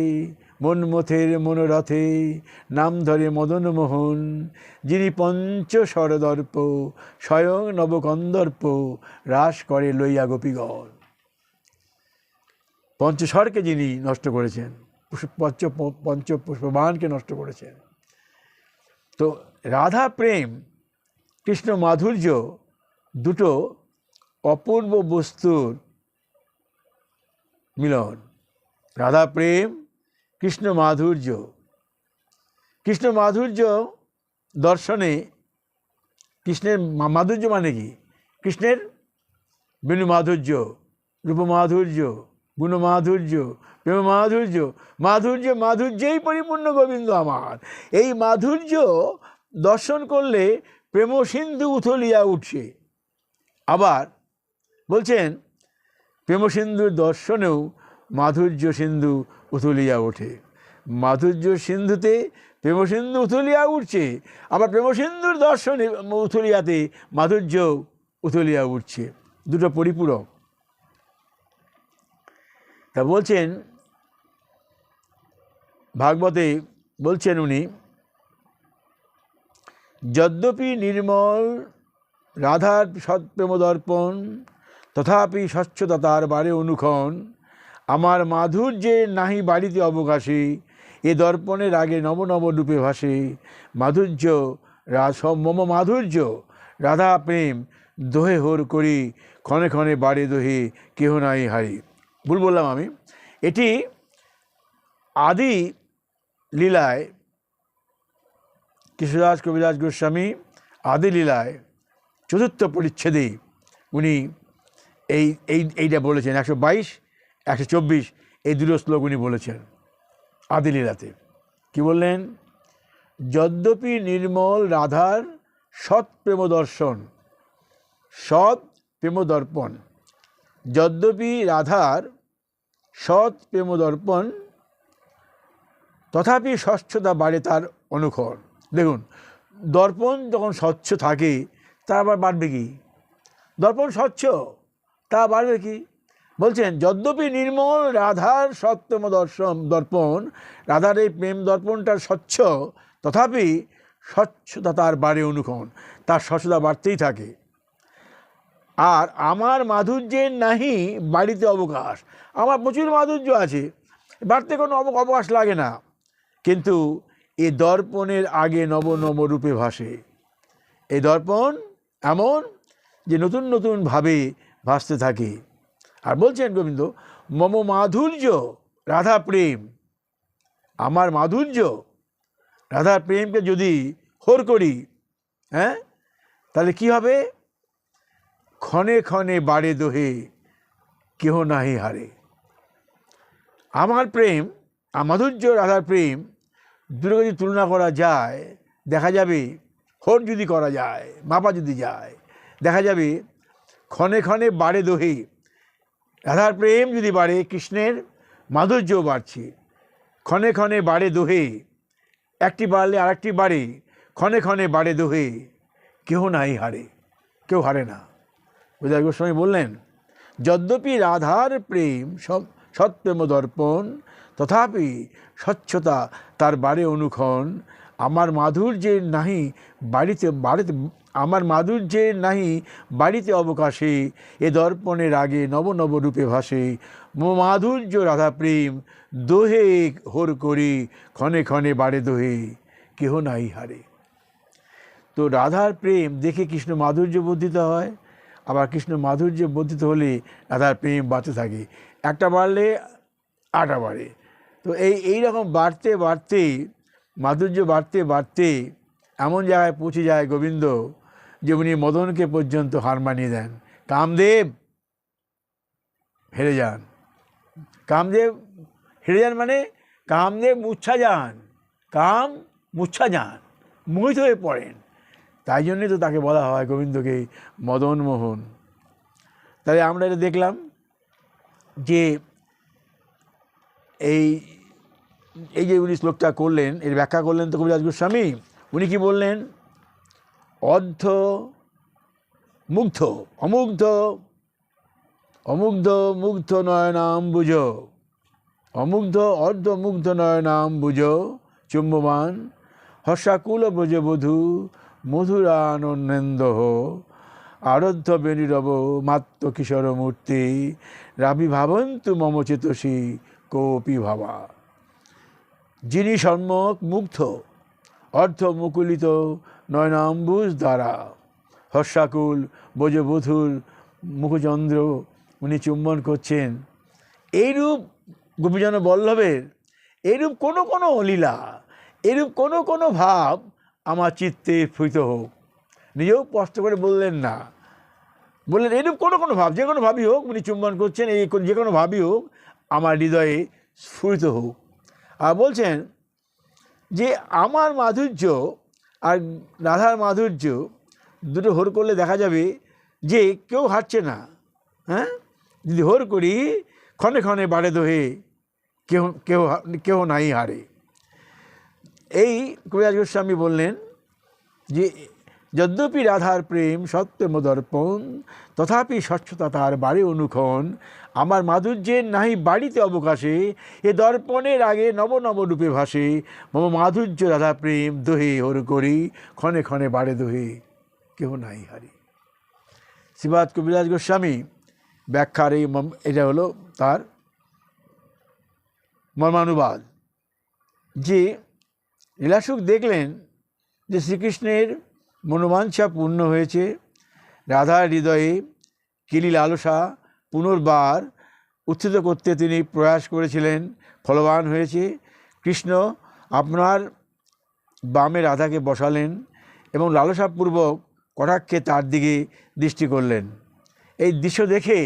মনমথের মনোরথে, নাম ধরে মদনমোহন, যিনি পঞ্চস্বরদর্প স্বয়ং নবকন্দর্প হ্রাস করে লইয়া গোপীগণ। পঞ্চস্বরকে যিনি নষ্ট করেছেন, পঞ্চপুষ্পবাণকে নষ্ট করেছেন। তো রাধা প্রেম কৃষ্ণ মাধুর্য দুটো অপূর্ব বস্তুর মিলন। রাধা প্রেম কৃষ্ণ মাধুর্য, কৃষ্ণ মাধুর্য দর্শনে, কৃষ্ণের মাধুর্য মানে কি, কৃষ্ণের বেণু মাধুর্য, রূপ মাধুর্য, গুণ মাধুর্য, প্রেম মাধুর্য, মাধুর্য মাধুর্যেই পরিপূর্ণ গোবিন্দ আমার। এই মাধুর্য দর্শন করলে প্রেম সিন্ধু উথলিয়া উঠছে। আবার বলছেন প্রেম সিন্ধুর দর্শনেও মাধুর্য সিন্ধু উথলিয়া ওঠে। মাধুর্য সিন্ধুতে প্রেম সিন্ধু উথলিয়া উঠছে, আবার প্রেম সিন্ধুর দর্শনে উথলিয়াতে মাধুর্য উথলিয়া উঠছে, দুটো পরিপূরক। তা বলছেন ভাগবতে বলছেন উনি, যদ্যপি নির্মল রাধার সৎপ্রেম দর্পণ, তথাপি স্বচ্ছতা তার বারে অনুক্ষণ, আমার মাধুর্যের নাহি বাড়িতে অবকাশে, এ দর্পণের আগে নব নব রূপে ভাসে। মাধুর্য মম মাধুর্য রাধা প্রেম দোহে হোর করি, ক্ষণে ক্ষণে বাড়ে দোহে কেহ নাই হারি। ভুল বললাম আমি। এটি আদি লীলায় কৃষ্ণদাস কবিরাজ গোস্বামী আদি লীলায় চতুর্থ পরিচ্ছেদে উনি এইটা বলেছেন। 122, 124 এই দুটো শ্লোক উনি বলেছেন আদি লীলাতে। কি বললেন? যদ্যপি নির্মল রাধার সৎ প্রেম দর্শন, সৎ প্রেম দর্পণ, যদ্যপি রাধার সৎ প্রেম দর্পণ, তথাপি স্বচ্ছতা বাড়ে তার অনুক্ষণ। দেখুন, দর্পণ যখন স্বচ্ছ থাকে তা আবার বাড়বে কি? দর্পণ স্বচ্ছ, তা বাড়বে কি? বলছেন যদ্যপি নির্মল রাধার সৎপ্রেম দর্পণ, রাধার এই প্রেম দর্পণটা স্বচ্ছ, তথাপি স্বচ্ছতা তার বাড়ে অনুক্ষণ, তার স্বচ্ছতা বাড়তেই থাকে। আর আমার মাধুর্যের নাহি বাড়িতে অবকাশ, আমার প্রচুর মাধুর্য আছে, বাড়তে কোনো অবকাশ লাগে না, কিন্তু এ দর্পণের আগে নব নব রূপে ভাসে। এই দর্পণ এমন যে নতুন নতুনভাবে ভাসতে থাকে। আর বলছেন গোবিন্দ, মম মাধুর্য রাধা প্রেম, আমার মাধুর্য রাধার প্রেমকে যদি হোর করি, হ্যাঁ, তাহলে কি হবে? ক্ষণে ক্ষণে বাড়ে দোহে কেহ নাহি হারে। আমার প্রেম, মাধুর্য রাধার প্রেম দুটো যদি তুলনা করা যায়, দেখা যাবে, হোর যদি করা যায়, মাপা যদি যায়, দেখা যাবে ক্ষণে ক্ষণে বাড়ে দোহে। রাধার প্রেম যদি বাড়ে, কৃষ্ণের মাধুর্যও বাড়ছে। ক্ষণে ক্ষণে বাড়ে দোহে, একটি বাড়লে আরেকটি বাড়ে, ক্ষণে ক্ষণে বাড়ে দোহে কেহ নাই হারে, কেউ হারে না। বিজয় গোস্বামী বললেন, যদ্যপি রাধার প্রেম সত্যম দর্পণ, তথাপি স্বচ্ছতা তার বাড়ে অনুক্ষণ। আমার মাধুর্যের নাহি বাড়িতে আমার মাধুর্যের নাহি বাড়িতে অবকাশে, এ দর্পণের আগে নব নব রূপে ভাসে। মাধুর্য রাধা প্রেম দোহে হোর করি, ক্ষণে ক্ষণে বাড়ে দোহে কেহ নাই হারে। তো রাধার প্রেম দেখে কৃষ্ণ মাধুর্য বর্ধিত হয়, আবার কৃষ্ণ মাধুর্য বর্ধিত হলে রাধার প্রেম বাড়তে থাকে, একটা বাড়লে আটা বাড়ে। তো এই রকম বাড়তে বাড়তে, মাধুর্য বাড়তে বাড়তে এমন জায়গায় পৌঁছে যায় গোবিন্দ যে উনি মদনকে পর্যন্ত হার মানিয়ে দেন। কামদেব হেরে যান, কামদেব হেরে যান মানে কামদেব মূর্ছা যান, কাম মূর্ছা যান, মোহিত হয়ে পড়েন। তাই জন্যই তো তাকে বলা হয় গোবিন্দকে মদন মোহন। তাহলে আমরা এটা দেখলাম যে এই যে উনি শ্লোকটা করলেন, এর ব্যাখ্যা করলেন তো কবিরাজ গোস্বামী। উনি কি বললেন? অর্ধ মুগ্ধ অমুগ্ধ, অমুগ্ধ মুগ্ধ নয়নাম্বুজ, অমুগ্ধ অর্ধমুগ্ধ নয়নাম্বুজ চুম্বমান হর্ষাকুল ব্রজবধূ মধুরানন্দেন্দহ আরাধ্য বেণীরব মাত্র কিশোর মূর্তি রাবি ভাবন্তু মম চেতসী কোপি ভাবা। যিনি সম্যক মুগ্ধ অর্ধ মুকুলিত নয়নাম্বুজ দ্বারা হর্ষাকুল ব্রজবধূর মুখচন্দ্র উনি চুম্বন করছেন, এইরূপ গোপীজন বল্লভের এইরূপ কোনো কোনো লীলা, এরূপ কোনো কোনো ভাব আমার চিত্তে স্ফুরিত হোক। নিজেও স্পষ্ট করে বললেন না, বললেন এরূপ কোনো কোনো ভাব, যে কোনো ভাবই হোক উনি চুম্বন করছেন, এই যে কোনো ভাবই হোক আমার হৃদয়ে স্ফুরিত হোক। আর বলছেন যে আমার মাধুর্য আর রাধার মাধুর্য দুটো হোর করলে দেখা যাবে যে কেউ হারছে না। হ্যাঁ, যদি হোর করি ক্ষণে ক্ষণে বাড়ে দোহে কেউ কেউ কেউ নাই হারে। এই কবিরাজ গোস্বামী বললেন যে যদ্যপি রাধার প্রেম সত্যম দর্পণ, তথাপি স্বচ্ছতা তার বাড়ে অনুক্ষণ। আমার মাধুর্যের নাহি বাড়িতে অবকাশে, এ দর্পণের আগে নব নব রূপে ভাসে। মম মাধুর্য রাধা প্রেম দোহে হোর করি, ক্ষণে ক্ষণে বাড়ে দোহে কেহ নাই হারি। শ্রীপাদ কবিরাজ গোস্বামী ব্যাখ্যার এটা হলো তার মর্মানুবাদ, যে লীলাসুখ দেখলেন যে শ্রীকৃষ্ণের মনোবাঞ্ছা পূর্ণ হয়েছে, রাধার হৃদয়ে কিলি লালসা পুনর্বার উত্থিত করতে তিনি প্রয়াস করেছিলেন, ফলবান হয়েছে। কৃষ্ণ আপনার বামে রাধাকে বসালেন এবং লালসাপূর্বক কটাক্ষে তার দিকে দৃষ্টি করলেন। এই দৃশ্য দেখে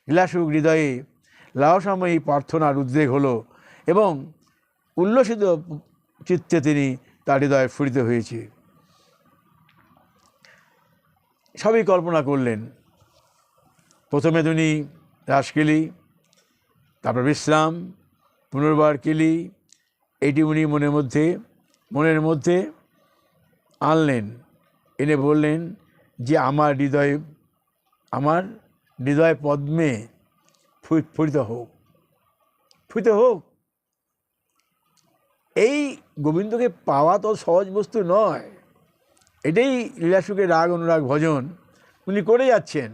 লীলাসুখ হৃদয়ে লালসাময়ী প্রার্থনার উদ্রেক হলো এবং উল্লসিত চিত্তে তিনি তার হৃদয়ে স্ফুরিত হয়েছে। সবই কল্পনা করলেন। প্রথমে তিনি রাসকেলি, তারপর বিশ্রাম, পুনর্বার কেলি, এটি উনি মনের মধ্যে আনলেন, এনে বললেন যে আমার হৃদয় পদ্মে স্ফুরিত হোক, স্ফুরিত হোক। এই গোবিন্দকে পাওয়া তো সহজ বস্তু নয়, এটাই লীলাসুখের রাগ অনুরাগ ভজন উনি করে যাচ্ছেন।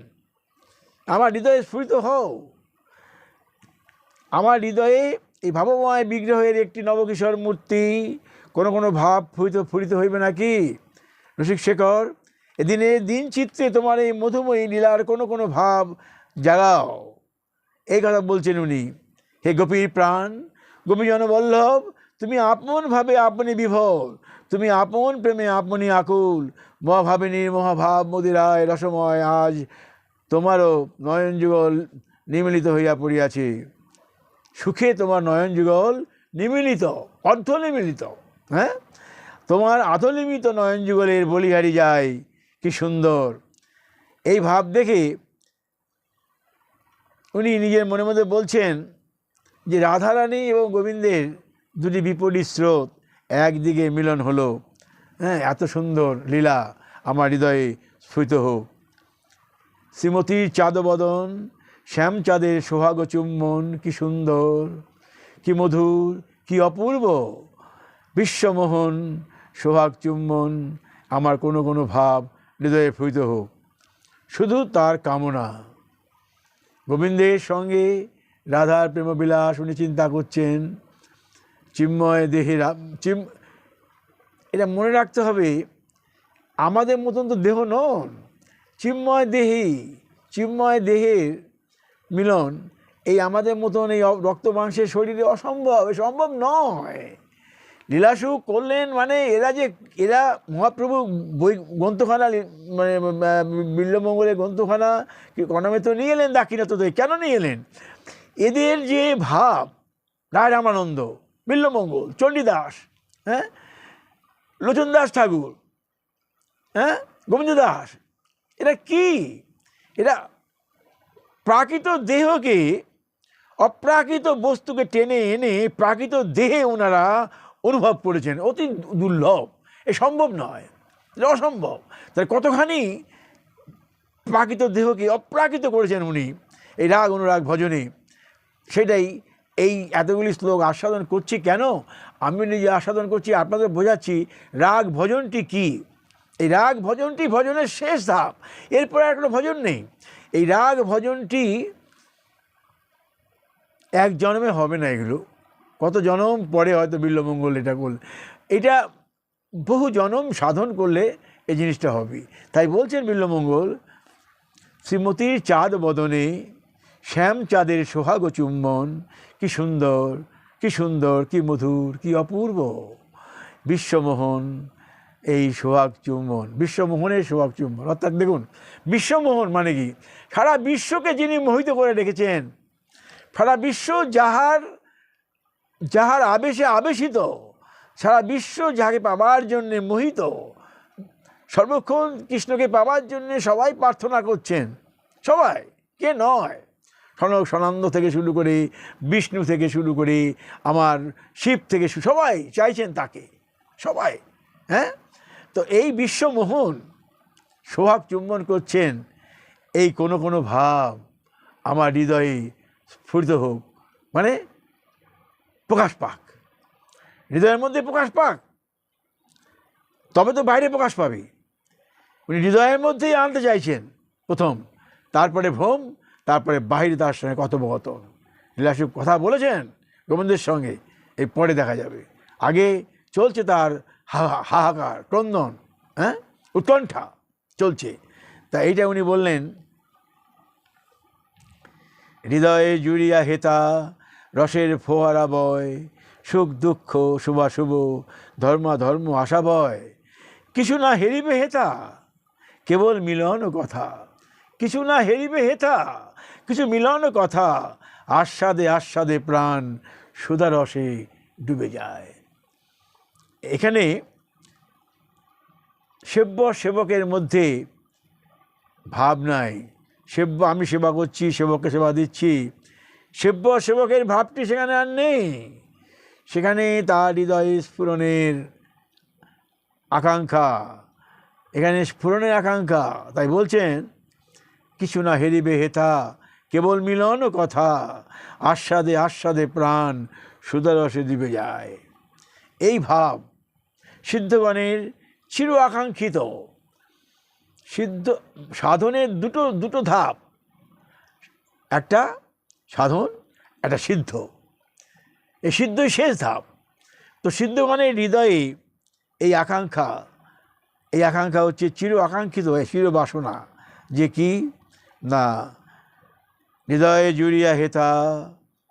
আমার হৃদয়ে স্ফুরিত হও, আমার হৃদয়ে এই ভাবময় বিগ্রহের একটি নবকিশোর মূর্তি কোনো কোনো ভাব ফুরিত হইবে নাকি? রসিক শেখর, এদিনে দিন চিত্রে তোমার এই মধুময়ী লীলার কোনো কোনো ভাব জাগাও। এই কথা বলছেন উনি। হে গোপীর প্রাণ, গোপীজন বল্লভ, তুমি আপনভাবে আপনি বিভোর, তুমি আপন প্রেমে আপনি আকুল। মহাভাবিনীর মহাভাব মদিরায় রসময় আজ তোমারও নয়ন যুগল নিমিলিত হইয়া পড়িয়াছে। সুখে তোমার নয়ন যুগল নিমিলিত, অর্ধনিমিলিত। হ্যাঁ, তোমার আধনিমিত নয়ন যুগলের বলিহারি যায়, কি সুন্দর। এই ভাব দেখে উনি নিজের মনে মধ্যে বলছেন যে রাধারানী এবং গোবিন্দের দুটি বিপরীত স্রোত একদিকে মিলন হলো। হ্যাঁ, এত সুন্দর লীলা আমার হৃদয়ে স্ফুরিত হোক। শ্রীমতীর চাঁদবদন, শ্যামচাঁদের সোহাগ চুম্বন, কি সুন্দর, কি মধুর, কি অপূর্ব। বিশ্বমোহন সোহাগ চুম্বন, আমার কোনো কোনো ভাব হৃদয়ে স্ফুরিত হোক। শুধু তার কামনা। গোবিন্দের সঙ্গে রাধার প্রেমবিলাস উনি চিন্তা করছেন। চিন্ময় দেহে এটা মনে রাখতে হবে, আমাদের মতন তো দেহ নন, চিন্ময় দেহের মিলন এই আমাদের মতন এই রক্ত মাংসের শরীরে অসম্ভব, এ সম্ভব নয়। লীলাসুখ করলেন মানে এরা মহাপ্রভু বই গ্রন্থখানা, মানে বিল্বমঙ্গলের গ্রন্থখানা কর্ণামৃত নিয়ে এলেন দাক্ষিণাত্য থেকে। কেন নিয়ে এলেন? এদের যে ভাব, রায় রামানন্দ, বিল্বমঙ্গল, চণ্ডীদাস, হ্যাঁ, লোচনদাস ঠাকুর, হ্যাঁ, গোবিন্দ দাস, এরা কি? এরা প্রাকৃত দেহকে অপ্রাকৃত বস্তুকে টেনে এনে প্রাকৃত দেহে ওনারা অনুভব করেছেন। অতি দুর্লভ, এ সম্ভব নয়, এটা অসম্ভব। তাই কতখানি প্রাকৃত দেহকে অপ্রাকৃত করেছেন উনি এই রাগ অনুরাগ ভজনে। সেটাই এই এতগুলি শ্লোক আস্বাদন করছি কেন? আমি নিজে আস্বাদন করছি, আপনাদের বোঝাচ্ছি রাগ ভজনটি কি। এই রাগ ভজনটি ভজনের শেষ ধাপ, এরপরে আর কোনো ভজন নেই। এই রাগ ভজনটি এক জন্মে হবে না, এগুলো কত জনম পরে হয়তো বিল্বমঙ্গল এটা করলে, এটা বহু জনম সাধন করলে এই জিনিসটা হবে। তাই বলছেন বিল্বমঙ্গল, শ্রীমতীর চাঁদ বদনে শ্যামচাঁদের সোহাগ চুম্বন, কি সুন্দর, কি সুন্দর, কি মধুর, কি অপূর্ব। বিশ্বমোহন এই সোহাগ চুম্বন, বিশ্বমোহনের সোহাগ চুম্বন। অর্থাৎ দেখুন, বিশ্বমোহন মানে কি? সারা বিশ্বকে যিনি মোহিত করে রেখেছেন, সারা বিশ্ব যাহার আবেশে আবেশিত, সারা বিশ্ব যাকে পাবার জন্যে মোহিত, সর্বক্ষণ কৃষ্ণকে পাবার জন্যে সবাই প্রার্থনা করছেন। সবাই, কে নয়? সনক সনন্দ থেকে শুরু করে, বিষ্ণু থেকে শুরু করে, আমার শিব থেকে সবাই চাইছেন তাকে, সবাই। হ্যাঁ, তো এই বিশ্বমোহন সোহাগ চুম্বন করছেন। এই কোনো কোনো ভাব আমার হৃদয়ে স্ফুরিত হোক, মানে প্রকাশ পাক, হৃদয়ের মধ্যে প্রকাশ পাক, তবে তো বাইরে প্রকাশ পাবে। উনি হৃদয়ের মধ্যেই আনতে চাইছেন প্রথম, তারপরে ভ্রম, তারপরে বাহিরে তার সঙ্গে কথোপকথন। লীলাসুখ কথা বলেছেন গোবিন্দের সঙ্গে, এই পরে দেখা যাবে। আগে চলছে তার হাহাকার, ক্রন্দন, হ্যাঁ, উৎকণ্ঠা চলছে। তা এইটা উনি বললেন, হৃদয়ে জুড়িয়া হেতা রসের ফোয়ারা বয়, সুখ দুঃখ শুভাশুভ ধর্মাধর্ম আশা বয়। কিছু না হেরিবে হেতা কেবল মিলন কথা, কিছু না হেরিবে হেতা কিছু মিলন কথা। আস্বাদে আস্বাদে প্রাণ সুধা রসে ডুবে যায়। এখানে সেব্য সেবকের মধ্যে ভাব নাই। সেব্য আমি সেবা করছি, সেবককে সেবা দিচ্ছি, সেব্য সেবকের ভাবটি সেখানে আর নেই। সেখানে তার হৃদয়ে স্ফুরণের আকাঙ্ক্ষা, এখানে স্ফুরণের আকাঙ্ক্ষা। তাই বলছেন, কিছু না হেরিবে হেতা কেবল মিলন কথা, আস্বাদে আস্বাদে প্রাণ সুধারসে দিবে যায়। এই ভাব সিদ্ধগণের চির আকাঙ্ক্ষিত সিদ্ধ সাধনের দুটো ধাপ, একটা সাধন, একটা সিদ্ধ। এই সিদ্ধই শেষ ধাপ। তো সিদ্ধগণের হৃদয়ে এই আকাঙ্ক্ষা হচ্ছে চির আকাঙ্ক্ষিত, চির বাসনা, যে কি না হৃদয়ে জুড়িয়া হেতা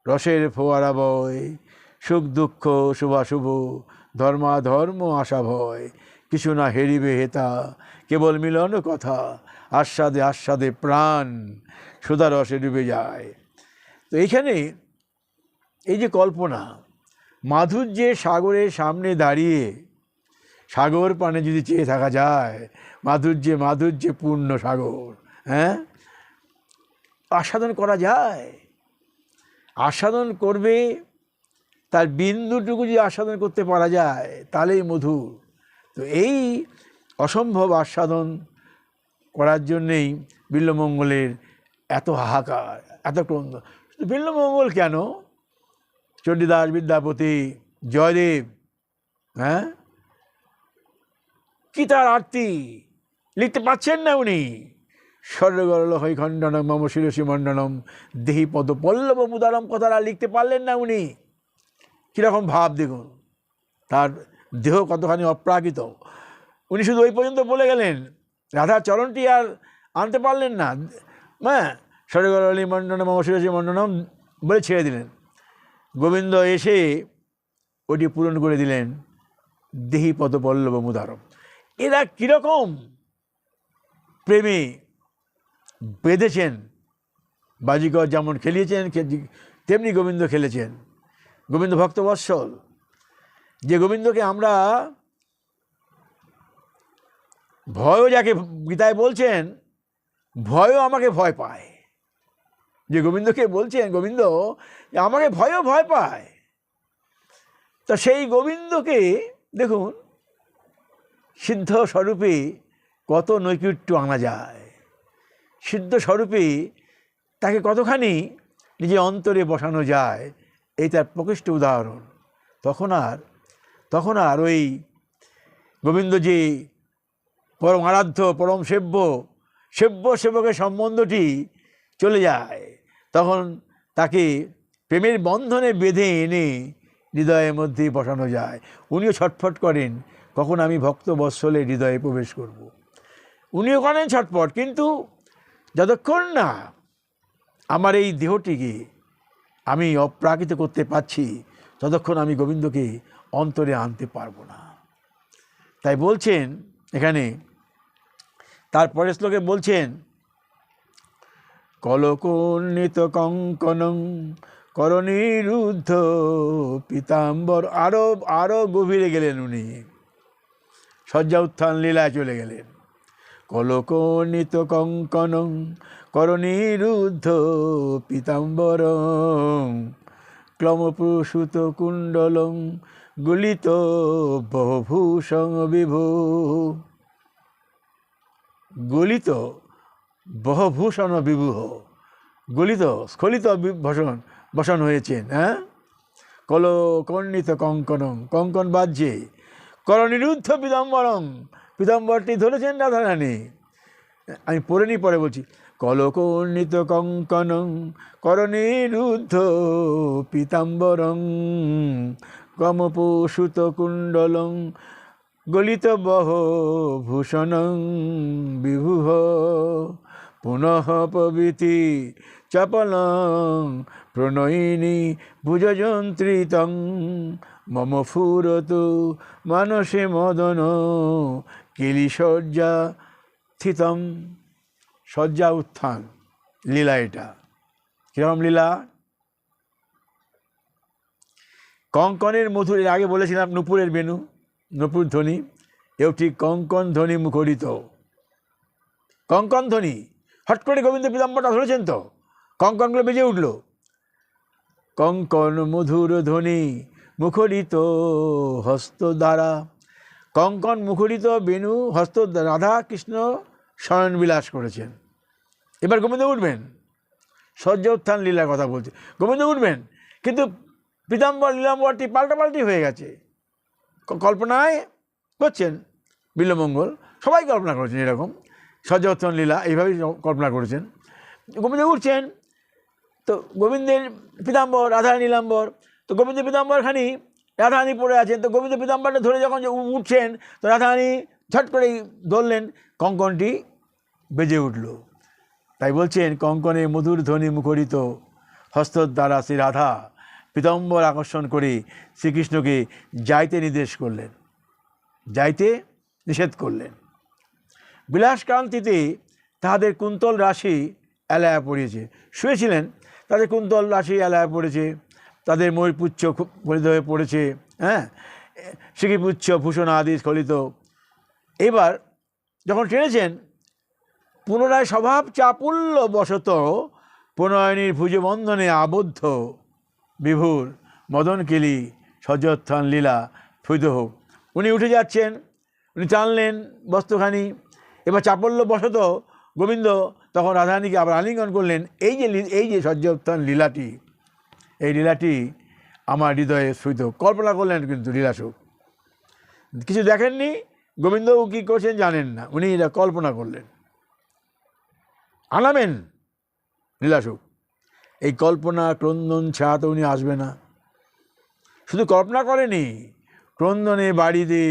রসের ফোয়ারা বয়, সুখ দুঃখ শুভাশুভ ধর্মাধর্ম আশা ভয়, কিছু না হেরিবে হেতা কেবল মিলন কথা, আস্বাদে আস্বাদে প্রাণ সুধা রসে ডুবে যায়। তো এইখানে এই যে কল্পনা, মাধুর্যের সাগরের সামনে দাঁড়িয়ে সাগর পানে যদি চেয়ে থাকা যায়, মাধুর্যে পূর্ণ সাগর, হ্যাঁ, আস্বাদন করা যায়। আস্বাদন করবে, তার বিন্দুটুকু যদি আস্বাদন করতে পারা যায় তাহলেই মধুর। তো এই অসম্ভব আস্বাদন করার জন্যেই বিল্বমঙ্গলের এত হাহাকার, এত ক্রন্দ। বিল্বমঙ্গল কেন? চণ্ডীদাস, বিদ্যাপতি, জয়দেব, হ্যাঁ, কি তার আরতি লিখতে পাচ্ছেন না উনি? স্বর্গরল হৈখণ্ডনম মম শিরসি মণ্ডনম দেহি পদ পল্লব মুদারম, কথাটা লিখতে পারলেন না উনি। কীরকম ভাব দেখুন, তার দেহ কতখানি অপ্রাকৃত। উনি শুধু ওই পর্যন্ত বলে গেলেন, রাধার চরণটি আর আনতে পারলেন না। হ্যাঁ, স্বর্গরলি মণ্ডনম মম শিরসি মণ্ডনম বলে ছেড়ে দিলেন। গোবিন্দ এসে ওটি পূরণ করে দিলেন, দেহি পদ পল্লব মুদারম। এরা কীরকম প্রেমে বেঁধেছেন। বাজিকর যেমন খেলিয়েছেন তেমনি গোবিন্দ খেলেছেন। গোবিন্দ ভক্তবৎসল, যে গোবিন্দকে আমরা ভয়ও, যাকে গীতায় বলছেন ভয়ও আমাকে ভয় পায়, যে গোবিন্দকে বলছেন গোবিন্দ আমাকে ভয়ও ভয় পায়। তা সেই গোবিন্দকে দেখুন সিদ্ধ স্বরূপে কত নৈকট্য আনা যায়। সিদ্ধ স্বরূপে তাকে কতখানি নিজের অন্তরে বসানো যায়, এই তার প্রকৃষ্ট উদাহরণ। তখন আর ওই গোবিন্দ যে পরম আরাধ্য, পরম সেব্যকের সম্বন্ধটি চলে যায়। তখন তাকে প্রেমের বন্ধনে বেঁধে এনে হৃদয়ের মধ্যে বসানো যায়। উনিও ছটফট করেন, কখন আমি ভক্ত বৎসলে হৃদয়ে প্রবেশ করব। উনিও করেন ছটফট, কিন্তু যতক্ষণ না আমার এই দেহটিকে আমি অপ্রাকৃত করতে পারছি, ততক্ষণ আমি গোবিন্দকে অন্তরে আনতে পারবো না। তাই বলছেন এখানে, তারপরের শ্লোকে বলছেন, কলকোন্নিত কঙ্কনং করনিরুদ্ধ পীতাম্বর। আরো গভীরে গেলেন উনি, শয্যা উত্থান লীলায় চলে গেলেন। কলকোন্নিত কঙ্কনং করনিরুদ্ধ পীতাম্বরং ক্লমপ্রসূত কুণ্ডলং গলিত বহুভূষণ বিভু। গলিত বহুভূষণ বিভূহ, গলিত স্খলিত বসন হয়েছেন। হ্যাঁ, কলকোন্নিত কঙ্কনং, কঙ্কন বাজছে। করনিরুদ্ধ পীতাম্বরং, পীতাম্বরটি ধরেছেন রাধারানী। আমি পরে বলছি, কলকোন্নিত কঙ্কনং করনিরুদ্ধ পীতাম্বরং ক্লমপ্রসূত কুণ্ডলং গলিত বহুভূষণং বিভুঃ পুনঃ প্রভৃতি চপলং প্রণয়িনী ভুজযন্ত্রিতং মম ফুরতু মানসে মদন কেলিশয্যা স্থিতম। শয্যা উত্থান লীলা, এটা কিরকম লীলা? কঙ্কনের মধুর, এর আগে বলেছিলাম নূপুরের বেণু, নূপুর ধ্বনি, এও ঠিক কঙ্কন ধ্বনি মুখরিত। কঙ্কন ধ্বনি, হট করে গোবিন্দ পীতাম্বরটা ধরেছেন, তো কঙ্কনগুলো বেজে উঠল। কঙ্কন মধুর ধ্বনি মুখরিত হস্ত দ্বারা, কঙ্কন মুখরিত বেণু হস্ত, রাধা কৃষ্ণ শয়ন বিলাস করেছেন। এবার গোবিন্দ উঠবেন, শয্যা উত্থান লীলার কথা বলছে, গোবিন্দ উঠবেন, কিন্তু পীতাম্বর লীলাম্বরটি পাল্টাপাল্টি হয়ে গেছে। কল্পনায় করছেন, বিল্বমঙ্গল সবাই কল্পনা করেছেন এরকম সজ্জোত্থান লীলা এইভাবেই কল্পনা করেছেন। গোবিন্দ উঠছেন, তো গোবিন্দের পীতাম্বর, রাধা নীলাম্বর, তো গোবিন্দের পীতাম্বরখানি রাধারানী পড়ে আছেন, তো গোবিন্দ পীতাম্বরটা ধরে যখন উঠছেন তো রাধারানী ঝট করেই ধরলেন, কঙ্কনটি বেজে উঠল। তাই বলছেন কঙ্কনে মধুর ধ্বনি মুখরিত হস্তর দ্বারা শ্রী রাধা পীতাম্বর আকর্ষণ করে শ্রীকৃষ্ণকে যাইতে নির্দেশ করলেন, যাইতে নিষেধ করলেন। বিলাসকান্তিতে তাহাদের কুন্তল রাশি এলায়া পড়িয়েছে, শুয়েছিলেন তাদের কুন্তল রাশি এলায়া পড়েছে, তাদের ময়ূরপুচ্ছ ফলিত হয়ে পড়েছে, হ্যাঁ, শিখিপুচ্ছ ভূষণ আদি স্খলিত। এবার যখন টেনেছেন পুনরায় স্বভাব চাপুল্য বশত প্রণয়নীর ভুজবন্ধনে আবদ্ধ বিভুর মদনকেলি সজ্জোত্থান লীলা ফুইত হোক। উনি উঠে যাচ্ছেন, উনি টানলেন বস্ত্রখানি, এবার চাপল্য বশত গোবিন্দ তখন রাধারানীকে আবার আলিঙ্গন করলেন। এই যে সজ্জোত্থান লীলাটি, এই লীলাটি আমার হৃদয়ে স্ফুরিত। কল্পনা করলেন কিন্তু লীলাসুখ, কিছু দেখেননি, গোবিন্দও কী করছেন জানেন না, উনি এটা কল্পনা করলেন, আনাবেন লীলাসুখ। এই কল্পনা ক্রন্দন ছাড়া তো উনি আসবে না। শুধু কল্পনা করেনি, ক্রন্দনে বাড়িতে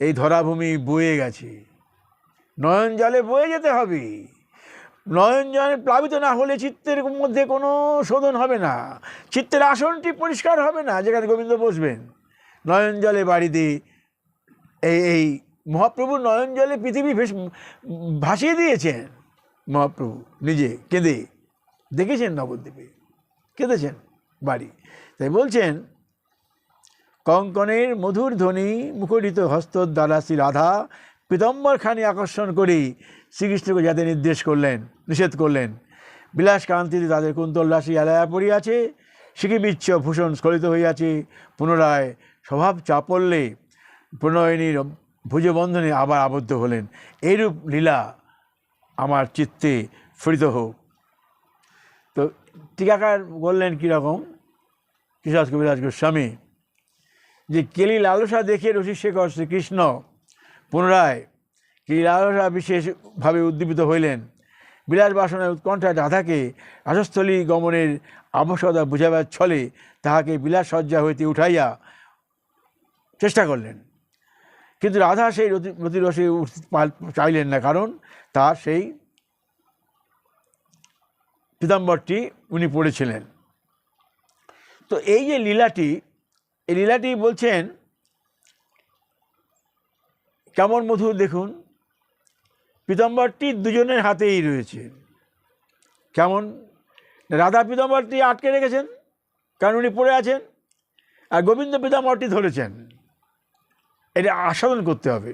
এই ধরাভূমি বয়ে গেছে, নয়ন জলে বয়ে যেতে হবে। নয়ন জলে প্লাবিত না হলে চিত্তের মধ্যে কোনো শোধন হবে না, চিত্তের আসনটি পরিষ্কার হবে না যেখানে গোবিন্দ বসবেন। নয়ন জলে বাড়িতে এই মহাপ্রভু নয়ন জলে পৃথিবী ভাসিয়ে দিয়েছেন। মহাপ্রভু নিজে কেঁদে দেখেছেন, নবদ্বীপে কেঁদেছেন বাড়ি। তাই বলছেন কঙ্কনের মধুর ধ্বনি মুখরিত হস্তর দ্বারা শ্রী রাধা পীতাম্বরখানি আকর্ষণ করে শ্রীকৃষ্ণকে যাতে নিষেধ করলেন। বিলাসকান্তিতে তাদের কুন্তল রাশি এলায়া পড়িয়াছে, শিখিবিচ্ছ ভূষণ স্খলিত হইয়াছে, পুনরায় স্বভাব চাপল্যে প্রণয়নীর ভুজবন্ধনে আবার আবদ্ধ হলেন। এইরূপ লীলা আমার চিত্তে স্ফুরিত হোক। তো টিকাকার বললেন কীরকম, কৃষ্ণ কবিরাজ গোস্বামী, যে কেলি লালসা দেখে রসিকশেখর শ্রীকৃষ্ণ পুনরায় কেলি লালসা বিশেষভাবে উদ্দীপিত হইলেন। বিলাস বাসনের উৎকণ্ঠায় রাধাকে রাজস্থলী গমনের আবশ্যকতা বুঝাবার ছলে তাহাকে বিলাস সজ্জা হইতে উঠাইয়া চেষ্টা করলেন, কিন্তু রাধা সেই রতিরসে উঠতে চাইলেন না, কারণ তার সেই পীতাম্বরটি উনি পড়েছিলেন। তো এই যে লীলাটি, এই লীলাটি বলছেন কেমন মধুর দেখুন, পীতাম্বরটি দুজনের হাতেই রয়েছে। কেমন, রাধা পীতাম্বরটি আটকে রেখেছেন কারণ উনি পড়ে আছেন, আর গোবিন্দ পীতাম্বরটি ধরেছেন। এটা আস্বাদন করতে হবে।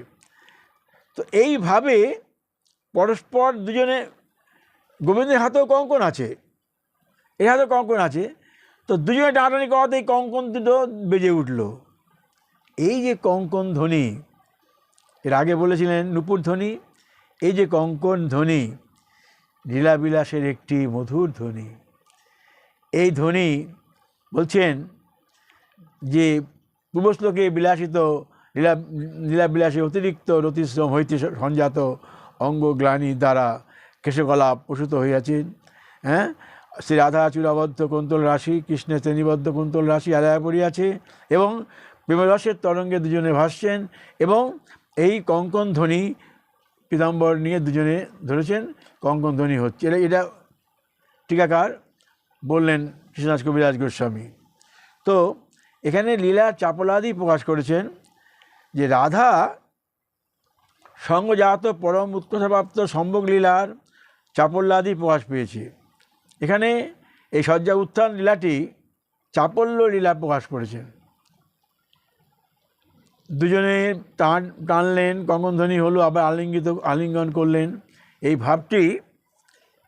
তো এইভাবে পরস্পর দুজনে, গোবিন্দের হাতেও কঙ্কন আছে, এর হাতেও কঙ্কন আছে, তো দুজনে টানাটানি করাতেই কঙ্কন দুটো বেজে উঠল। এই যে কঙ্কন ধ্বনি, এর আগে বলেছিলেন নূপুর ধ্বনি, এই যে কঙ্কন ধ্বনি লীলাবিলাসের একটি মধুর ধ্বনি। এই ধ্বনি বলছেন যে পূর্বশ্লোকে বিলাসিত লীলাবিলাসে অতিরিক্ত রতিশ্রম হইতে সঞ্জাত অঙ্গগ্লানি দ্বারা কেশকলাপ প্রসূত হইয়াছেন। হ্যাঁ, শ্রী রাধা চূড়াবদ্ধ কুন্তল রাশি, কৃষ্ণের শ্রেণীবদ্ধ কুন্তল রাশি আদায় পড়িয়াছে এবং প্রেমরসের তরঙ্গে দুজনে ভাসছেন, এবং এই কঙ্কন ধ্বনি পীতাম্বর নিয়ে দুজনে ধরেছেন, কঙ্কন ধ্বনি হচ্ছে। এটা টিকাকার বললেন কৃষ্ণদাস কবিরাজ গোস্বামী। তো এখানে লীলার চাপলাদি প্রকাশ করেছেন যে রাধা সঙ্গজাত পরম উৎকর্ষপ্রাপ্ত সম্ভোগ লীলার চাপল্যাদি প্রকাশ পেয়েছে। এখানে এই সজ্জা উত্থান লীলাটি চাপল্য লীলা প্রকাশ করেছেন। দুজনে টানলেন, কঙ্কনধ্বনি হলো, আবার আলিঙ্গন করলেন। এই ভাবটি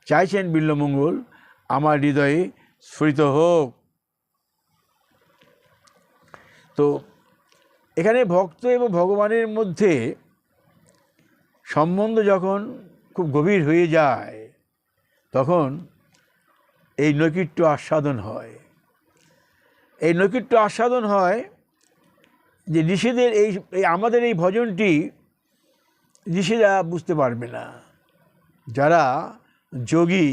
চাইছেন বিল্বমঙ্গল আমার হৃদয়ে স্ফুরিত হোক। তো এখানে ভক্ত এবং ভগবানের মধ্যে সম্বন্ধ যখন খুব গভীর হয়ে যায় তখন এই নৈকট্য আস্বাদন হয়। এই নৈকট্য আস্বাদন হয় যে ঋষিদের এই আমাদের এই ভজনটি ঋষিরা বুঝতে পারবে না, যারা যোগী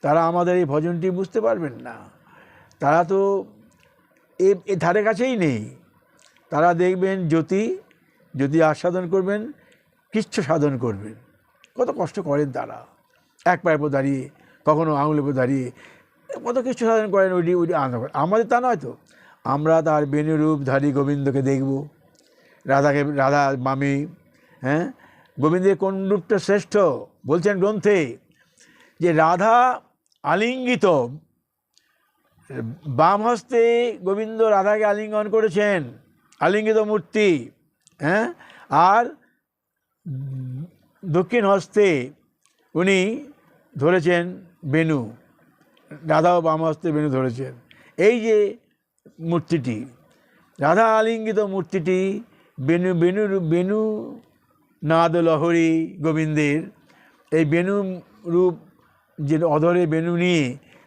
তারা আমাদের এই ভজনটি বুঝতে পারবেন না। তারা তো এ ধারে কাছেই নেই। তারা দেখবেন জ্যোতি আস্বাদন করবেন, কৃচ্ছ সাধন করবেন। কত কষ্ট করেন তারা, এক পায়ের উপর দাঁড়িয়ে, কখনো আঙুলের উপর দাঁড়িয়ে কত কৃচ্ছ সাধন করেন। ওইটি আনন্দ করেন। আমাদের তা নয় তো। আমরা তার বেণুরূপধারী গোবিন্দকে দেখব, রাধা মামি। হ্যাঁ, গোবিন্দের কোন রূপটা শ্রেষ্ঠ বলছেন গ্রন্থে, যে রাধা আলিঙ্গিত, বাম হস্তে গোবিন্দ রাধাকে আলিঙ্গন করেছেন, আলিঙ্গিত মূর্তি। হ্যাঁ, আর দক্ষিণ হস্তে উনি ধরেছেন বেণু, রাধাও বাম হস্তে বেণু ধরেছেন। এই যে মূর্তিটি, রাধা আলিঙ্গিত মূর্তিটি, বেণু নাদ লহরী গোবিন্দের, এই বেণু রূপ, যে অধরে বেণু নিয়ে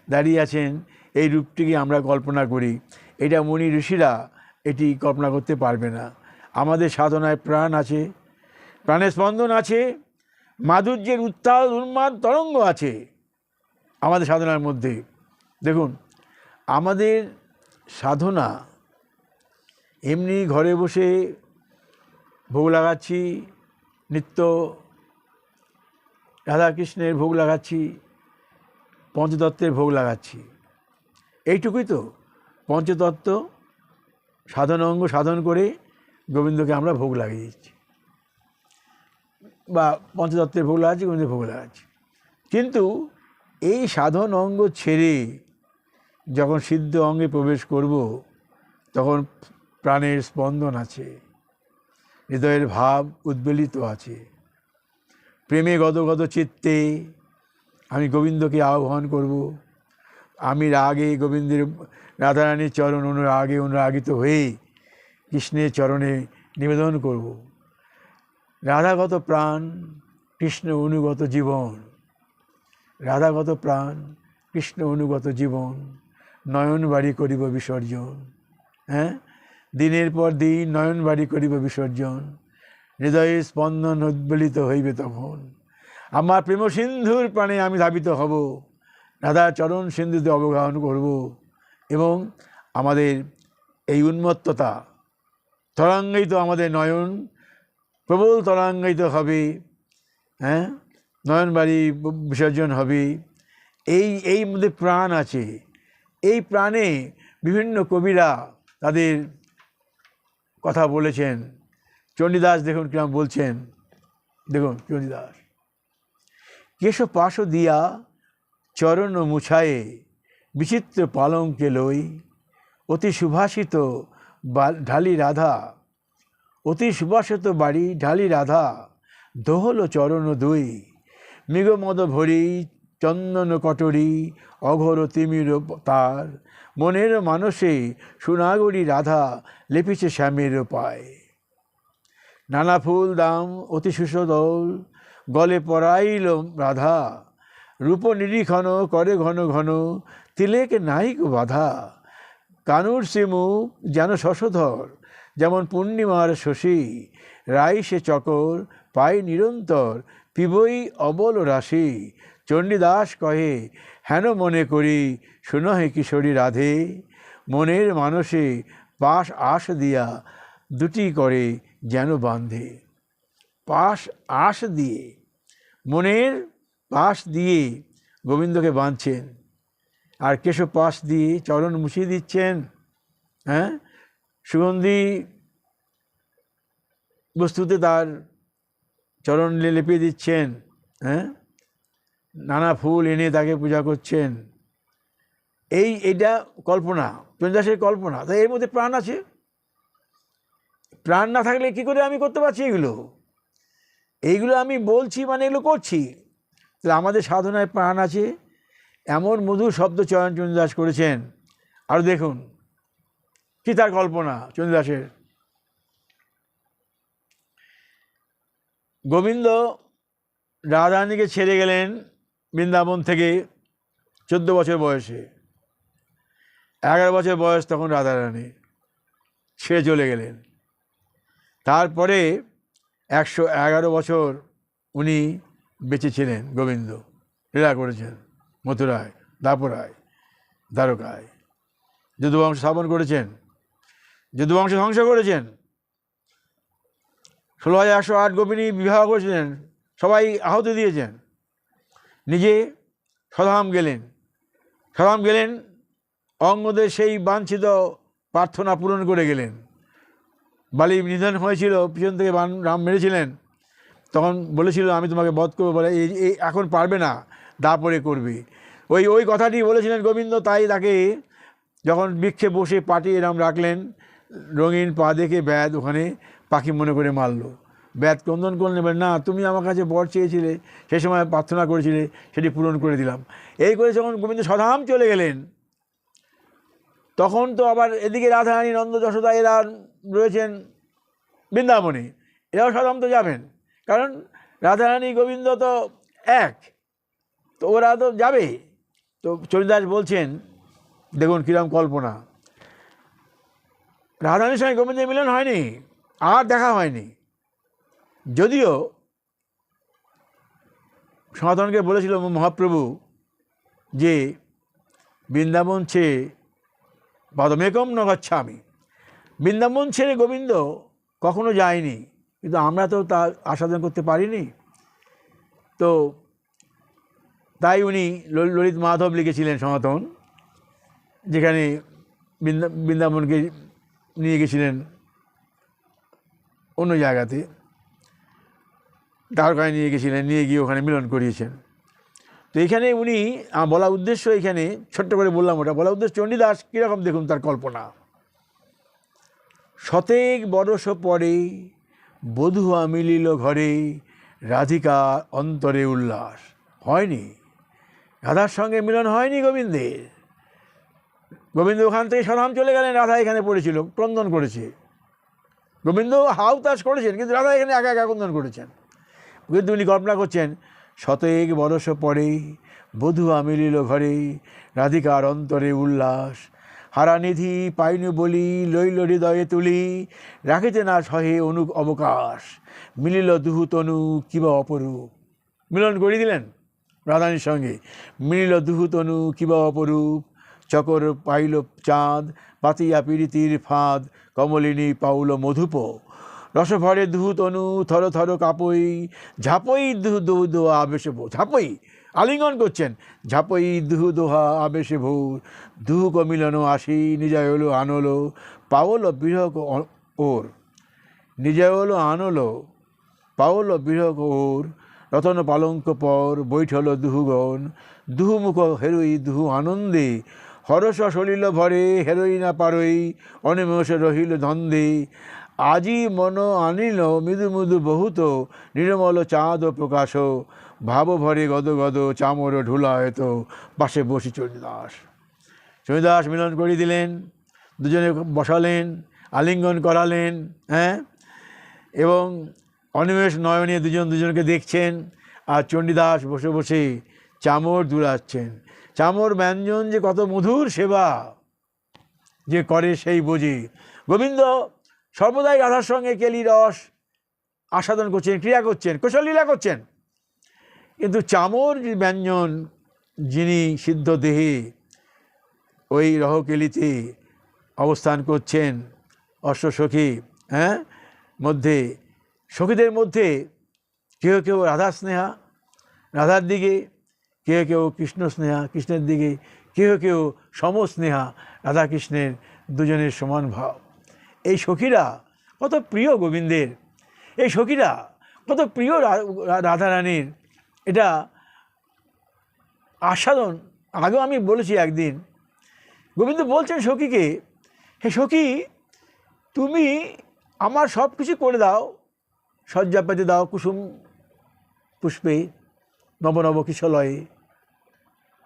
দাঁড়িয়ে আছেন, এই রূপটিকে আমরা কল্পনা করি। এটা মুনি ঋষিরা এটি কল্পনা করতে পারবে না। আমাদের সাধনায় প্রাণ আছে, প্রাণের স্পন্দন আছে, মাধুর্যের উত্তাল উন্মাদ তরঙ্গ আছে আমাদের সাধনার মধ্যে। দেখুন, আমাদের সাধনা এমনি ঘরে বসে ভোগ লাগাচ্ছি, নিত্য রাধাকৃষ্ণের ভোগ লাগাচ্ছি, পঞ্চতত্ত্বের ভোগ লাগাচ্ছি, এইটুকুই তো। পঞ্চতত্ত্ব সাধন অঙ্গ সাধন করে গোবিন্দকে আমরা ভোগ লাগিয়ে দিচ্ছি, বা পঞ্চতত্ত্বের ভোগ লাগাচ্ছি, গোবিন্দের ভোগ লাগাচ্ছি। কিন্তু এই সাধন অঙ্গ ছেড়ে যখন সিদ্ধ অঙ্গে প্রবেশ করব, তখন প্রাণের স্পন্দন আছে, হৃদয়ের ভাব উদ্বেলিত আছে। প্রেমে গদগদ চিত্তে আমি গোবিন্দকে আহ্বান করব। আমি রাগে গোবিন্দের, রাধারানীর চরণ অনুরাগিত হয়ে কৃষ্ণের চরণে নিবেদন করব। রাধাগত প্রাণ, কৃষ্ণ অনুগত জীবন। রাধাগত প্রাণ, কৃষ্ণ অনুগত জীবন, নয়ন বাড়ি করিব বিসর্জন। হ্যাঁ, দিনের পর দিন নয়ন বাড়ি করিব বিসর্জন। হৃদয়ে স্পন্দন উদ্বেলিত হইবে তখন। আমার প্রেম সিন্ধুর প্রাণে আমি ধাবিত হব, রাধার চরণ সিন্ধুতে অবগাহন করব। এবং আমাদের এই উন্মত্ততা তরঙ্গায়িত, আমাদের নয়ন প্রবল তরঙ্গায়িত হবে। হ্যাঁ, নয়ন বাড়ি বিসর্জন হবে। এই মধ্যে প্রাণ আছে। এই প্রাণে বিভিন্ন কবিরা তাদের কথা বলেছেন। চণ্ডীদাস দেখুন কিরম বলছেন, দেখুন চণ্ডীদাস। কেশ পাশ দিয়া চরণ মুছায়ে বিচিত্র পালঙ্কে লই, অতি সুভাষিত ঢালি রাধা, অতি সুভাষিত বাড়ি ঢালি রাধা, দোহল চরণ দুই, মৃগমদ ভরি চন্দন কটরি, অঘোর তিমির তার, মনের মানসে সোনাগরি রাধা লেপিছে শ্যামের পায়। নানা ফুল দাম অতি সুসদল, গলে পরাইল রাধা, রূপ নিরীক্ষণ করে ঘন ঘন, তিলেক নাইক বাধা। কানুর শ্রীমুখ যেন শশধর, যেমন পূর্ণিমার শশী, রাই সে চকর পাই নিরন্তর, পিবই অবল রাশি। চণ্ডীদাস কহে হেন মনে করি, শুনহে কিশোরী রাধে, মনের মানসে পাশ আশ দিয়া, দুটি করে যেন বাঁধে। পাশ আশ দিয়ে, মনের পাশ দিয়ে গোবিন্দকে বাঁধছেন, আর কেশব পাশ দিয়ে চরণ মুছিয়ে দিচ্ছেন। হ্যাঁ, সুগন্ধি বস্তুতে তার চরণ লেপিয়ে দিচ্ছেন। হ্যাঁ, নানা ফুল এনে তাকে পূজা করছেন। এইটা কল্পনা, চণ্ডীদাসের কল্পনা। তাই এর মধ্যে প্রাণ আছে। প্রাণ না থাকলে কি করে আমি করতে পারছি এইগুলো আমি বলছি, মানে এগুলো করছি। তাহলে আমাদের সাধনায় প্রাণ আছে। এমন মধুর শব্দ চয়ন চণ্ডীদাস করেছেন। আর দেখুন কি তার কল্পনা চণ্ডীদাসের। গোবিন্দ রাধারানীকে ছেড়ে গেলেন বৃন্দাবন থেকে 14 বছর বয়সে। 11 বছর বয়স তখন রাধারানী ছেড়ে চলে গেলেন। তারপরে 111 বছর উনি বেঁচে ছিলেন। গোবিন্দ লীলা করেছেন মথুরায়, দাপরায়, দ্বারকায়, যদুবংশ স্থাপন করেছেন, যদুবংশ ধ্বংস করেছেন, 16,108 গোপিনী বিবাহ করেছিলেন, সবাই আহতি দিয়েছেন। নিজে স্বধাম গেলেন, স্বধাম গেলেন, অঙ্গদের সেই বাঞ্ছিত প্রার্থনা পূরণ করে গেলেন। বালি নিধন হয়েছিল, পিছন থেকে রাম মেরেছিলেন, তখন বলেছিল আমি তোমাকে বধ করবো, বলে এই এখন পারবে না, দাপরে করবে। ওই কথাটি বলেছিলেন গোবিন্দ। তাই তাকে যখন বৃক্ষে বসে পাটি এরম রাখলেন, রঙিন পা দেখে ব্যাদ ওখানে পাখি মনে করে মারল। ব্যাদ ক্রন্দন করলেন, এবার না, তুমি আমার কাছে বর চেয়েছিলে, সেই সময় প্রার্থনা করেছিলে, সেটি পূরণ করে দিলাম। এই করে যখন গোবিন্দ স্বধাম চলে গেলেন, তখন তো আবার এদিকে রাধারানী, নন্দ, যশোদা এরা রয়েছেন বৃন্দাবনে, এরাও স্বধাম তো যাবেন, কারণ রাধারানী গোবিন্দ তো এক, তো ওরা তো যাবে। তো চণ্ডীদাস বলছেন, দেখুন কিরম কল্পনা, রাধারানীর সঙ্গে গোবিন্দের মিলন হয়নি, আর দেখা হয়নি। যদিও সনাতনকে বলেছিল মহাপ্রভু যে বৃন্দাবন ছেড়ে পদমেকম ন গচ্ছামি, বৃন্দাবন ছেড়ে গোবিন্দ কখনো যায়নি, কিন্তু আমরা তো তা আস্বাদন করতে পারিনি। তো তাই উনি ললিত মাধব লিখেছিলেন সনাতন, যেখানে বৃন্দাবনকে নিয়ে গেছিলেন অন্য জায়গাতে, দ্বারকায় নিয়ে গেছিলেন, নিয়ে গিয়ে ওখানে মিলন করিয়েছেন। তো এখানে উনি বলা উদ্দেশ্য, এখানে ছোট্ট করে বললাম, ওটা বলা উদ্দেশ্য চণ্ডীদাস কীরকম দেখুন তার কল্পনা। শতেক বরষ পরে বধূয়া মিলিল ঘরে, রাধিকা অন্তরে উল্লাস। হয়নি, রাধার সঙ্গে মিলন হয়নি গোবিন্দের। গোবিন্দ ওখান থেকে স্বধাম চলে গেলেন, রাধা এখানে পড়েছিল, ক্রন্দন করেছে। গোবিন্দ হাউতাস করেছেন, কিন্তু রাধা এখানে একা একা ক্রন্দন করেছেন। কিন্তু উনি কল্পনা করছেন, শতেক বরষ পরে বধূয়া মিলিল ঘরে, রাধিকার অন্তরে উল্লাস। হারানিধি পাইনু বলি, লইল হৃদয়ে তুলি, রাখিতে না সহে অবকাশ, মিলিল দুহু তনু কিবা অপরূপ। মিলন করে দিলেন রাধারানীর সঙ্গে, মিলিল দুহু তনু কিবা অপরূপ। চকর পাইল চাঁদ, পাতিয়া পীড়িতির ফাঁদ, কমলিনী পাউল মধুপ। রসভরে দুহু তনু থর থর কাপই, ঝাপই দুহু দুহু দোহা আবেশে ভোর। ঝাপই আলিঙ্গন করছেন, ঝাপই দুহু দোহা আবেশে ভোর। দুহু কমিলন আসি, নিজয় হলো আনলো, পাওল বিরহ ওর। নিজয় হলো আনলো, পাওল বিরহ ওর। রতন পালঙ্ক পর বৈঠল দুহুগণ, দুহু মুখ হেরুই দুহু আনন্দে। হরস সলিল ভরে হেরোই না পারই, অনিমেষ রহিল দ্বন্দ্বে। আজি মন আনিল মৃদু মৃদু বহুত, নির্মল চাঁদ প্রকাশ। ভাব ভরে গদ গদ চামর ঢুলায়ত, পাশে বসি চণ্ডীদাস। চণ্ডীদাস মিলন করে দিলেন, দুজনে বসালেন, আলিঙ্গন করালেন, হ্যাঁ, এবং অনিমেষ নয়নে দুজন দুজনকে দেখছেন। আর চণ্ডীদাস বসে বসে চামর দুলাচ্ছেন। চামর ব্যঞ্জন যে কত মধুর সেবা যে করে সেই বোঝে। গোবিন্দ সর্বদাই রাধার সঙ্গে কেলি রস আস্বাদন করছেন, ক্রিয়া করছেন, কৌশল লীলা করছেন। কিন্তু চামর যে ব্যঞ্জন, যিনি সিদ্ধ দেহে ওই রহকেলিতে অবস্থান করছেন, অশ্বসখী, হ্যাঁ, মধ্যে সখীদের মধ্যে কেউ কেউ রাধা স্নেহা রাধার দিকে, কেউ কেউ কৃষ্ণ স্নেহা কৃষ্ণের দিকে, কেউ কেউ সমস্নেহা রাধাকৃষ্ণের, দুজনের সমান ভাব। এই সখীরা কত প্রিয় গোবিন্দের, এই সখীরা কত প্রিয় রাধারানীর, এটা আস্বাদন। আগেও আমি বলেছি একদিন, গোবিন্দ বলছেন সখীকে, হে সখী, তুমি আমার সব কিছু করে দাও, শয্যা পেতে দাও কুসুম পুষ্পে, নব নব কিশলয়ে।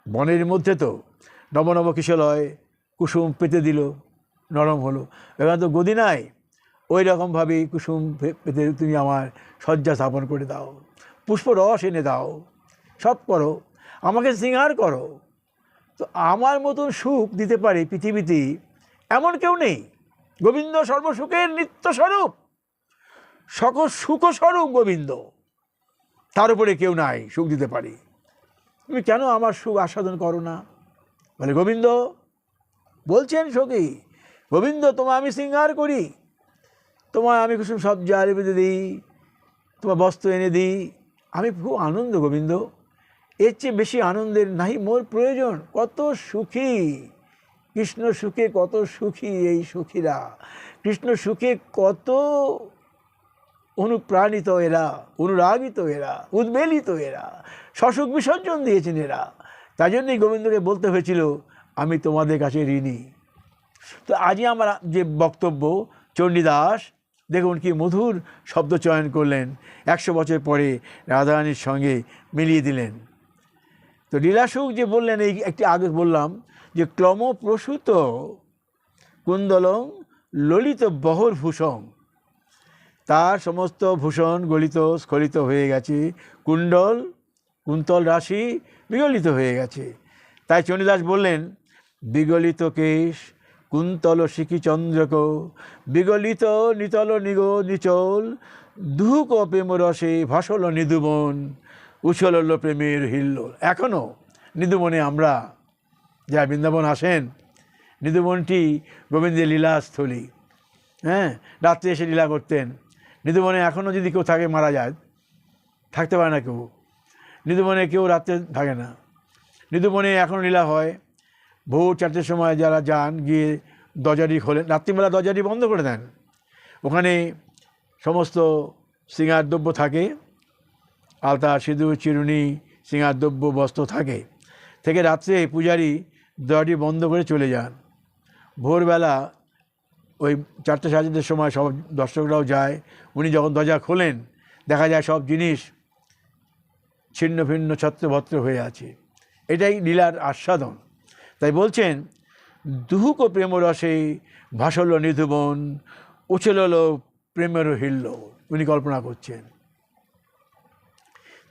বনের মধ্যে তো নব নব কিশলয়, কুসুম পেতে দিল, নরম হলো। এখানে তো গদি নাই, ওই রকমভাবেই কুসুম পেতে তুমি আমার শয্যা স্থাপন করে দাও, পুষ্প রস এনে দাও, সব করো, আমাকে শৃঙ্গার করো। তো আমার মতন সুখ দিতে পারে পৃথিবীতে এমন কেউ নেই। গোবিন্দ সর্বসুখের নিত্যস্বরূপ, সকল সুখস্বরূপ গোবিন্দ, তার উপরে কেউ নাই সুখ দিতে পারি, তুমি কেন আমার সুখ আস্বাদন করো না? বলে গোবিন্দ বলছেন সখী, গোবিন্দ তোমায় আমি শৃঙ্গার করি, তোমায় আমি কুসুম সজ্জা বেঁধে দিই, তোমার বস্ত্র এনে দিই, আমি খুব আনন্দ গোবিন্দ, এর চেয়ে বেশি আনন্দের নাই মোর প্রয়োজন। কত সুখী কৃষ্ণ সুখে, কত সুখী এই সুখীরা, কৃষ্ণ সুখে কত অনুপ্রাণিত এরা, অনুরাগিত এরা, উদ্বেলিত এরা, সসুখ বিসর্জন দিয়েছেন এরা। তাই জন্যই গোবিন্দকে বলতে হয়েছিল আমি তোমাদের কাছে ঋণী। তো আজই আমার যে বক্তব্য, চণ্ডীদাস দেখুন কি মধুর শব্দ চয়ন করলেন, 100 বছর পরে রাধারানীর সঙ্গে মিলিয়ে দিলেন। তো লীলাসুখ যে বললেন, এই একটি আগে বললাম যে ক্লমপ্রসূত কুণ্ডলং ললিত বহর ভূষণ, তার সমস্ত ভূষণ গলিত স্খলিত হয়ে গেছে, কুন্তল রাশি বিগলিত হয়ে গেছে। তাই চণ্ডীদাস বললেন বিগলিত কেশ কুন্তল শিখি চন্দ্রক, বিগলিত নিতল নিচল, দুহুক প্রেম রসে ভাসল নিধুবন, উছলল প্রেমের হিল্লোল। এখনও নিধুবনে আমরা যারা বৃন্দাবন আসেন, নিধুবনটি গোবিন্দের লীলাস্থলী। হ্যাঁ, রাত্রে এসে লীলা করতেন নিধুবনে। এখনও যদি কেউ থাকে, মারা যায়, থাকতে পারে না কেউ নিধুবনে, কেউ রাত্রে থাকে না নিধুবনে। এখনও লীলা হয়। ভোর 4টের সময় যারা যান, গিয়ে দরজাটি খোলেন, রাত্রিবেলা দরজাটি বন্ধ করে দেন, ওখানে সমস্ত শৃঙ্গার দ্রব্য থাকে, আলতা সিঁদুর চিরুনি শৃঙ্গার দ্রব্য বস্ত্র থাকে, থেকে রাত্রে পূজারী দরজাটি বন্ধ করে চলে যান। ভোরবেলা ওই 4টে সাড়ে 4টের সময় সব দর্শকরাও যায়, উনি যখন দরজা খোলেন দেখা যায় সব জিনিস ছিন্ন ভিন্ন ছত্রভত্র হয়ে আছে। এটাই লীলার আস্বাদন। তাই বলছেন দুহুক প্রেম রসে ভাসল নিধুবন, উছলল প্রেমের হিল্ল। উনি কল্পনা করছেন।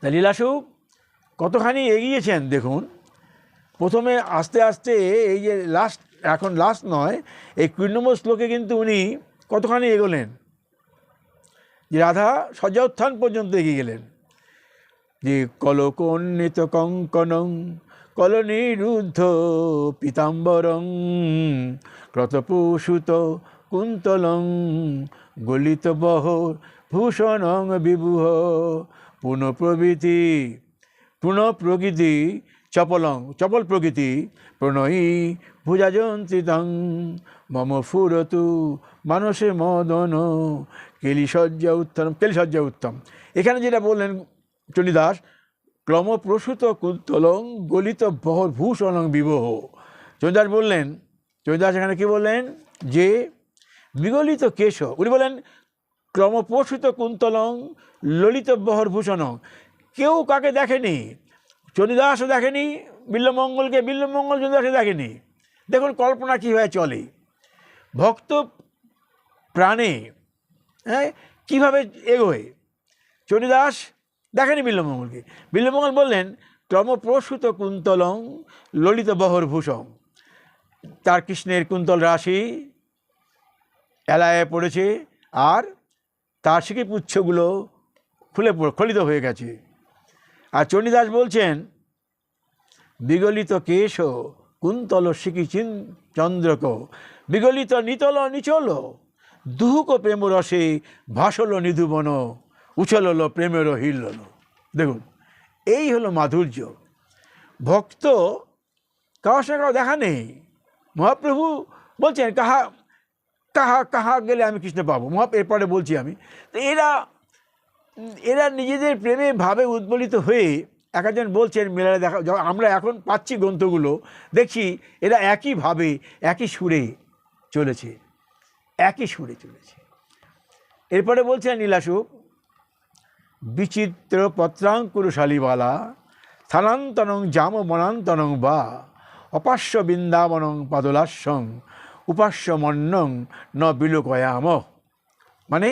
তাই লীলাসুখ কতখানি এগিয়েছেন দেখুন। প্রথমে আস্তে আস্তে এই যে লাস্ট, এখন লাস্ট নয়, এই 20 নম্বর শ্লোকে কিন্তু উনি কতখানি এগোলেন, যে রাধা শয্যা উত্থান পর্যন্ত এগিয়ে গেলেন। যে কলকোন্নিত কঙ্কণং কলনিরুদ্ধ পীতাম্বরং ক্রতপূষুত কুন্তলং গলিত বহর ভূষণং বিভুহ পুনঃপ্রকৃতি চপল প্রকৃতি প্রণয়ী ভুজাজন্ত্রিতং মম ফুরতু মানসে মদন কেলিসজ্জা উত্তম। এখানে যেটা বললেন চণ্ডীদাস, ক্রমপ্রসূত কুন্তলং গলিত বহর ভূষণং বিবহ। চণ্ডীদাস এখানে কি বললেন, যে বিগলিত কেশ, উনি বলেন ক্রমপ্রসূত কুন্তলং ললিত বহর ভূষণং। কেউ কাকে দেখেনি, চণ্ডীদাসও দেখেনি বিল্বমঙ্গলকে, বিল্বমঙ্গল চণ্ডীদাসকে দেখেনি। দেখুন কল্পনা কীভাবে চলে ভক্ত প্রাণে, হ্যাঁ, কীভাবে এগোয়। চণ্ডীদাস দেখেনি বিল্বমঙ্গলকে, বিল্বমঙ্গল বললেন ক্রমপ্রসূত কুন্তলং ললিত বহর ভূষণ, তার কৃষ্ণের কুন্তল রাশি এলায়ে পড়েছে, আর তার শিখিপুচ্ছগুলো খলিত হয়ে গেছে। আর চণ্ডীদাস বলছেন বিগলিত কেশ কুন্তল শিখি চন্দ্রক, বিগলিত নিতল নিচল, দুহুক প্রেম রসে ভাসল নিধুবন, উছলল প্রেমের হিল্লোল। দেখুন এই হলো মাধুর্য। ভক্ত কারোর সঙ্গে কারো দেখা নেই, মহাপ্রভু বলছেন কাহা কাহা কাহা গেলে আমি কৃষ্ণ পাবো, এরপরে বলছি আমি। তো এরা নিজেদের প্রেমে ভাবে উদ্বলিত হয়ে এক একজন বলছেন মেলায় দেখা, আমরা এখন পাচ্ছি গ্রন্থগুলো, দেখছি এরা একইভাবে একই সুরে চলেছে। এরপরে বলছেন লীলাসুখ, বিচিত্র পত্রাঙ্কুরশালীবালা স্থানান্তরং জাম বনান্তরং বা অপাস্য বৃন্দাবনং পাদলাস্যং উপাস্য মন্নং ন বিলোকয়াম। মানে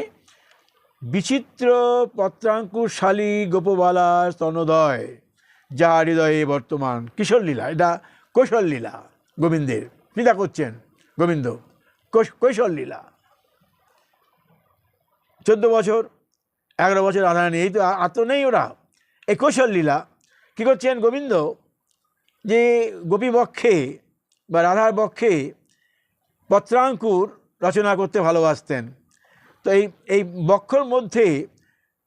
বিচিত্র পত্রাঙ্কুরশালী গোপবালার স্তনোদয় যা হৃদয়ে বর্তমান কিশোর লীলা, এটা কৈশোর লীলা গোবিন্দের, পিতা করছেন গোবিন্দ কৈশোর লীলা। 14 বছর 11 বছর রাধারানী, এই তো আর তো নেই ওরা। এই কৌশল লীলা কী করছেন গোবিন্দ, যে গোপী বক্ষে বা রাধার বক্ষে পত্রাঙ্কুর রচনা করতে ভালোবাসতেন। তো এই বক্ষর মধ্যে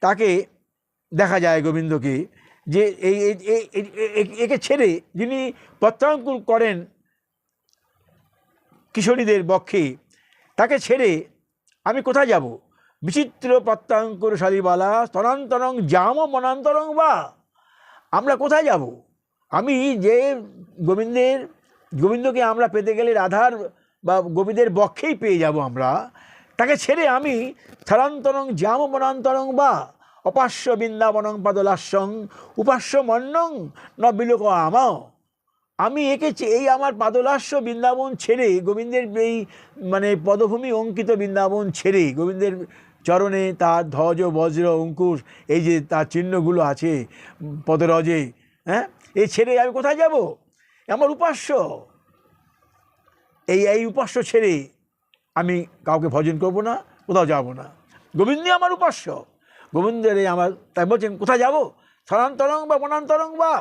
তাকে দেখা যায় গোবিন্দকে, যে একে ছেড়ে যিনি পত্রাঙ্কুর করেন কিশোরীদের বক্ষে, তাকে ছেড়ে আমি কোথায় যাব? বিচিত্র পত্রাঙ্কুর শালীবালা স্তনান্তরং জাম মনান্তরং বা, আমরা কোথায় যাব? আমি যে গোবিন্দকে আমরা পেতে গেলে রাধার বা গোপীদের বক্ষেই পেয়ে যাব আমরা, তাকে ছেড়ে আমি স্থলান্তরং জাম মনান্তরং বা অপাস্য বৃন্দাবনং পাদলাস্যং উপাস্য মন্নং ন বিলোক আমাও, আমি একে এই আমার পাদলাস্য বৃন্দাবন ছেড়ে, গোবিন্দের এই মানে পদভূমি অঙ্কিত বৃন্দাবন ছেড়ে, গোবিন্দের চরণে তার ধ্বজ বজ্র অঙ্কুশ এই যে তার চিহ্নগুলো আছে পদরজে, হ্যাঁ, এই ছেড়ে আমি কোথায় যাব? আমার উপাস্য, এই উপাস্য ছেড়ে আমি কাউকে ভজন করব না, কোথাও যাব না। গোবিন্দই আমার উপাস্য, গোবিন্দের এই আমার, তাই বলছেন কোথায় যাব? স্থলান্তরং বা বনান্তরং বা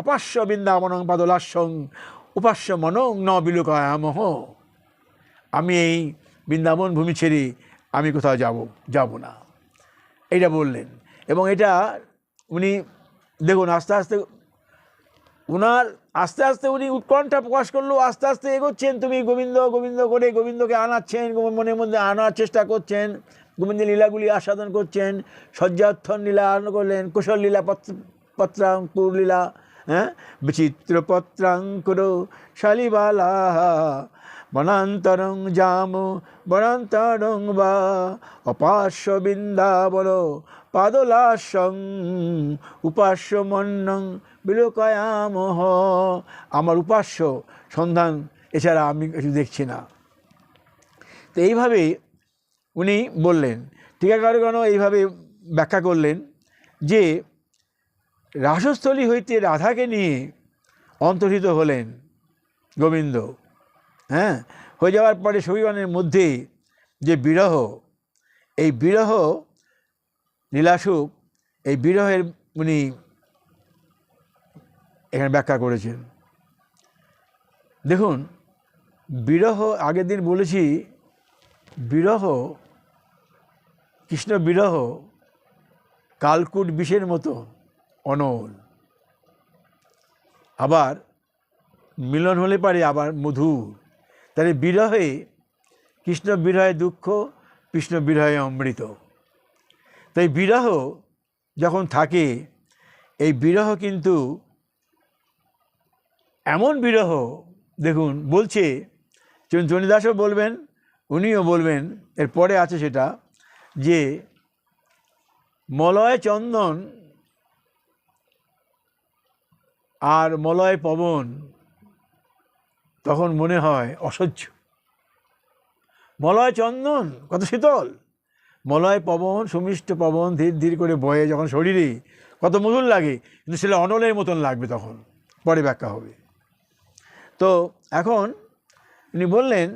অপাস্য বৃন্দাবনং পাদলাস্যং উপাস্য মনং ন বিলোকায়ামহ, আমি এই বৃন্দাবন ভূমি ছেড়ে আমি কোথাও যাব না, এইটা বললেন। এবং এটা উনি দেখুন আস্তে আস্তে উনি উৎকণ্ঠা প্রকাশ করলো, আস্তে আস্তে এগোচ্ছেন, তুমি গোবিন্দ গোবিন্দ করে গোবিন্দকে আনাচ্ছেন, মনের মধ্যে আনার চেষ্টা করছেন, গোবিন্দের লীলাগুলি আস্বাদন করছেন। শয্যার্থন লীলা আরম্ভ করলেন, কুশল লীলা, পত্রাঙ্কুর লীলা, হ্যাঁ, বিচিত্র পত্রাঙ্কুর শালীবালা বনান্তরং জাম বনান্তরং বা অপাস্য বৃন্দাবন পাদলাস্যং উপাস্য মন্নং বিলোকায়ামহ, আমার উপাস্য সন্ধান এছাড়া আমি কিছু দেখছি না। তো এইভাবে উনি বললেন। টিকাকারগণ এইভাবে ব্যাখ্যা করলেন যে রাসস্থলী হইতে রাধাকে নিয়ে অন্তর্হিত হলেন গোবিন্দ, হ্যাঁ, হয়ে যাওয়ার পরে সখীগণের মধ্যে যে বিরহ, এই বিরহ লীলাসুখ, এই বিরহের উনি এখানে ব্যাখ্যা করেছেন। দেখুন বিরহ, আগের দিন বলেছি বিরহ, কৃষ্ণ বিরহ কালকুট বিষের মতো অনল, আবার মিলন হলে পারে আবার মধুর। তাহলে বিরহে, কৃষ্ণ বিরহে দুঃখ, কৃষ্ণ বিরহে অমৃত। তাই বিরহ যখন থাকে, এই বিরহ কিন্তু এমন বিরহ, দেখুন বলছে চণ্ডীদাসও বলবেন, উনিও বলবেন, এরপরে আছে সেটা, যে মলয় চন্দন আর মলয় পবন তখন মনে হয় অসহ্য। মলয় চন্দন কত শীতল, মলয় পবন সুমিষ্ট পবন ধীর ধীর করে বয়ে যখন শরীরে কত মধুর লাগে, কিন্তু সেটা অনলের মতন লাগবে তখন, পরে ব্যাখ্যা হবে। তো এখন উনি বললেন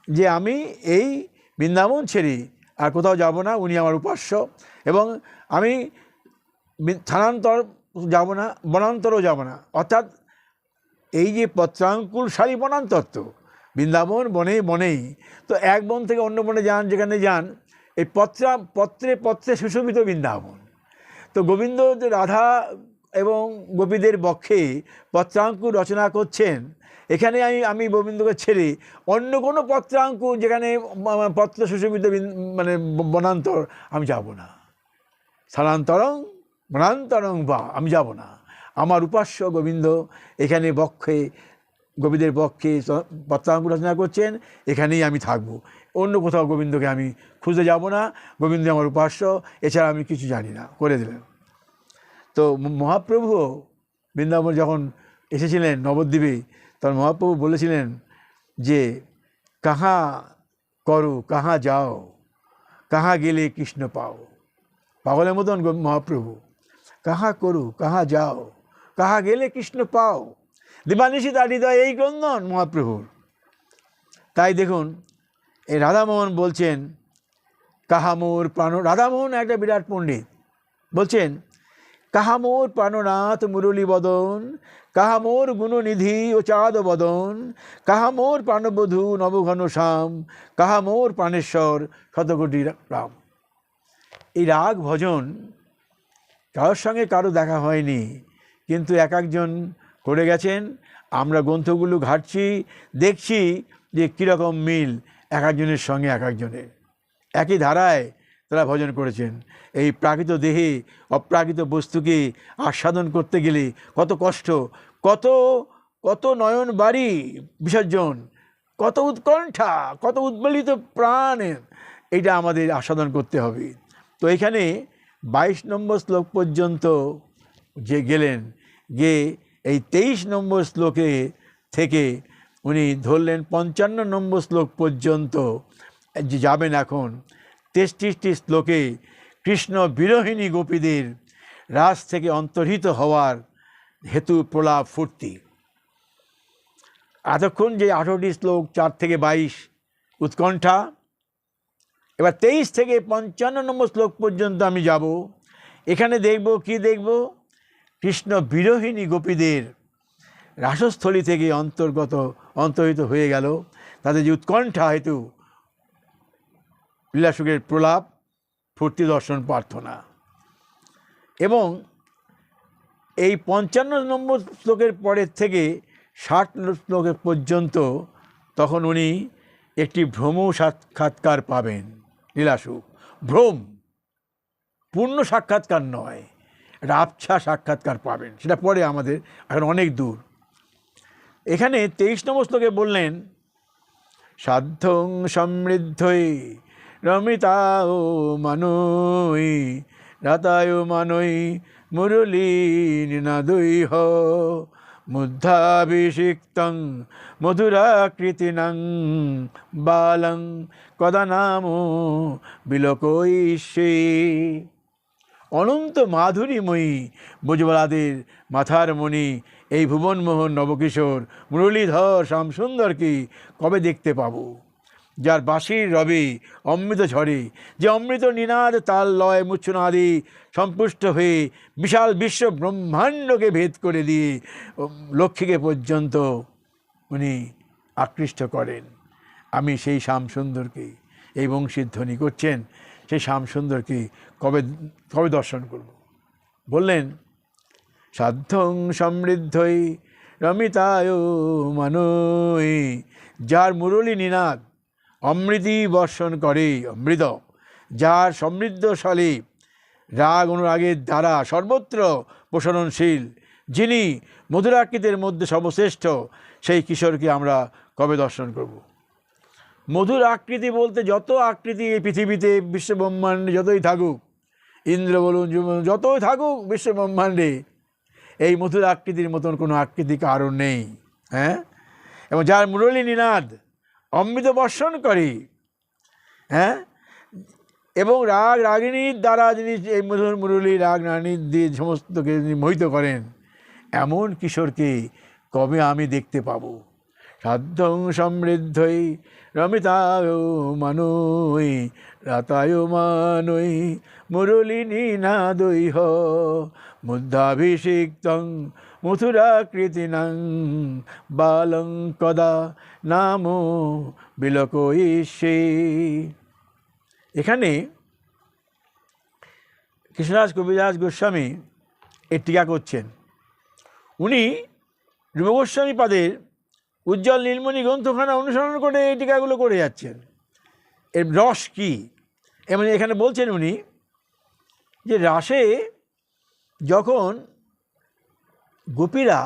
যে আমি এই বৃন্দাবন ছেড়ে আর কোথাও যাব না, উনি আমার উপাস্য, এবং আমি স্থানান্তর যাব না, বনান্তরও যাব না। অর্থাৎ এই যে পত্রাঙ্কুর সারি বনান্তর, তো বৃন্দাবন বনেই, তো এক বন থেকে অন্য বনে যান, যেখানে যান এই পত্রে পত্রে সুশোভিত বৃন্দাবন। তো গোবিন্দ যে রাধা এবং গোপীদের বক্ষে পত্রাঙ্কুর রচনা করছেন, এখানে আমি গোবিন্দকে ছেড়ে অন্য কোনো পত্রাঙ্কুর যেখানে পত্র সুশোভিত মানে বনান্তর, আমি যাব না। স্থানান্তরং বনান্তরং বা, আমি যাব না। আমার উপাস্য গোবিন্দ এখানে বক্ষে, গোপীদের পক্ষে পত্রাঙ্কুর রচনা করছেন, এখানেই আমি থাকব, অন্য কোথাও গোবিন্দকে আমি খুঁজে যাব না। গোবিন্দ আমার উপাস্য, এছাড়া আমি কিছু জানি না, করে দিলেন। তো মহাপ্রভু বৃন্দাবন যখন এসেছিলেন নবদ্বীপে, তখন মহাপ্রভু বলেছিলেন যে কাহা করো কাহা যাও, কাহা গেলে কৃষ্ণ পাও। পাগলের মতন মহাপ্রভু, কাহা করু কাহা যাও, কাহা গেলে কৃষ্ণ পাও। দিবানিশি তার হৃদয় এই ক্রন্দন মহাপ্রভুর। তাই দেখুন এই রাধামোহন বলছেন কাহামোর প্রাণ, রাধামোহন একটা বিরাট পণ্ডিত, বলছেন কাহামোর প্রাণনাথ মুরলী বদন, কাহামোর গুণনিধি ও চাঁদ বদন, কাহামোর প্রাণবধূ নবঘন শ্যাম, কাহামোর প্রাণেশ্বর শতকোটি রাম। এই রাগ ভজন কারোর সঙ্গে কারো দেখা হয়নি, কিন্তু এক একজন করে গেছেন। আমরা গ্রন্থগুলো ঘাটছি, দেখছি যে কীরকম মিল এক একজনের সঙ্গে এক একজনের। একই ধারায় তারা ভজন করেছেন। এই প্রাকৃত দেহে অপ্রাকৃত বস্তুকে আস্বাদন করতে গেলে কত কষ্ট, কত কত নয়ন বাড়ি বিসর্জন, কত উৎকণ্ঠা, কত উদ্বেলিত প্রাণ, এটা আমাদের আস্বাদন করতে হবে। তো এখানে 22 নম্বর শ্লোক পর্যন্ত যে গেলেন, গিয়ে এই 23 নম্বর শ্লোকে থেকে উনি ধরলেন 55 নম্বর শ্লোক পর্যন্ত যে যাবেন। এখন 33টি শ্লোকে কৃষ্ণ বিরোহিণী গোপীদের রাস থেকে অন্তর্হিত হওয়ার হেতু প্রলাপ ফুর্তি। এতক্ষণ যে 18টি শ্লোক 4 থেকে 22 উৎকণ্ঠা, এবার 23 থেকে 55 নম্বর শ্লোক পর্যন্ত আমি যাব। এখানে দেখব কি দেখব, কৃষ্ণ বিরোহিণী গোপীদের রাসস্থলী থেকে অন্তর্হিত হয়ে গেল, তাদের যে উৎকণ্ঠা হেতু লীলাসুখের প্রলাপ ফুর্তি দর্শন প্রার্থনা। এবং এই 55 নম্বর শ্লোকের পরের থেকে 60 শ্লোকের পর্যন্ত তখন উনি একটি ভ্রম সাক্ষাৎকার পাবেন। লীলাসুখ ভ্রম, পূর্ণ সাক্ষাৎকার নয়, একটা আবছা সাক্ষাৎকার পাবেন, সেটা পরে, আমাদের এখন অনেক দূর। এখানে 23 নম্বর শ্লোকে বললেন সাধ্যং সমৃদ্ধই রমিতাও মানই, রাতায় মানই মুরলী নিনাদৈহ, মুদ্ধাভিষিক্তং মধুরাকৃতিনং বালং কদা নাম বিলোকয়িষ্যে। অনন্ত মাধুরীময়ী ব্রজবালাদের মাথার মণি এই ভুবনমোহন নবকিশোর মুরলীধর শ্যামসুন্দরকে কবে দেখতে পাবো, যার বাঁশির রবে অমৃত ঝরে, যে অমৃত নিনাদ তাল লয় মূর্ছনাদি সম্পুষ্ট হয়ে বিশাল বিশ্ব ব্রহ্মাণ্ডকে ভেদ করে দিয়ে লক্ষ্মীকে পর্যন্ত উনি আকৃষ্ট করেন। আমি সেই শ্যামসুন্দরকে, এই বংশীর ধ্বনি করছেন, সেই শ্যামসুন্দরকে কবে দর্শন করব। বললেন সাধ্যং সমৃদ্ধই রমিতায় মানই, যার মুরলী নিনাদ অমৃতি বর্ষণ করে, অমৃত, যার সমৃদ্ধশালী রাগ অনুরাগের দ্বারা সর্বত্র প্রসারণশীল, যিনি মধুরাকৃতির মধ্যে সর্বশ্রেষ্ঠ, সেই কিশোরকে আমরা কবে দর্শন করব। মধুর আকৃতি বলতে যত আকৃতি এই পৃথিবীতে বিশ্বব্রহ্মাণ্ডে যতই থাকুক, ইন্দ্র বলুন যতই থাকুক বিশ্বব্রহ্মাণ্ডে, এই মধুর আকৃতির মতন কোনো আকৃতি কারণ নেই। হ্যাঁ, এবং যার মুরলী নিনাদ অমৃত বর্ষণ করে, হ্যাঁ, এবং রাগ রাগিনীর দ্বারা যিনি এই মধুর মুরলী রাগ রাগিনীর দিয়ে সমস্তকে যিনি মোহিত করেন, এমন কিশোরকে কবে আমি দেখতে পাবো। সাধ্যং সমৃদ্ধই রমিতায় মানই, রাতায় মানই মুরলী নিনাদৈহ, মুদ্ধাভিষিক্তং মথুরাকৃতিনং বালং কদা নাম বিলোকয়িষ্যে। এখানে কৃষ্ণদাস কবিরাজ গোস্বামী এর টিকা করছেন। উনি রূপগোস্বামী পাদের উজ্জ্বল নীলমণি গ্রন্থখানা অনুসরণ করে এই টিকাগুলো করে যাচ্ছেন। এর রস কী, এমন এখানে বলছেন উনি যে রাসে যখন গোপীরা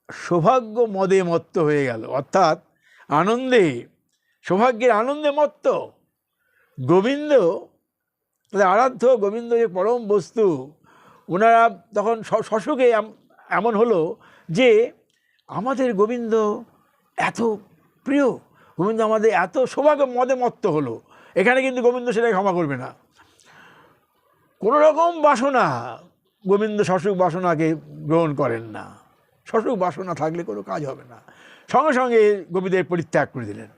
সৌভাগ্য মদে মত্ত হয়ে গেল, অর্থাৎ আনন্দে, সৌভাগ্যের আনন্দে মত্ত, গোবিন্দ তাদের আরাধ্য গোবিন্দ যে পরম বস্তু, ওনারা তখন শশুকে এমন হলো যে আমাদের গোবিন্দ এত প্রিয়, গোবিন্দ আমাদের এত সৌভাগ্য মদে মত্ত হলো। এখানে কিন্তু গোবিন্দ সেটাকে ক্ষমা করবে না। কোনো রকম বাসনা, গোবিন্দ শশুক বাসনাকে গ্রহণ করেন না। শশুক বাসনা থাকলে কোনো কাজ হবে না। সঙ্গে সঙ্গে গোপীদের পরিত্যাগ করে দিলেন।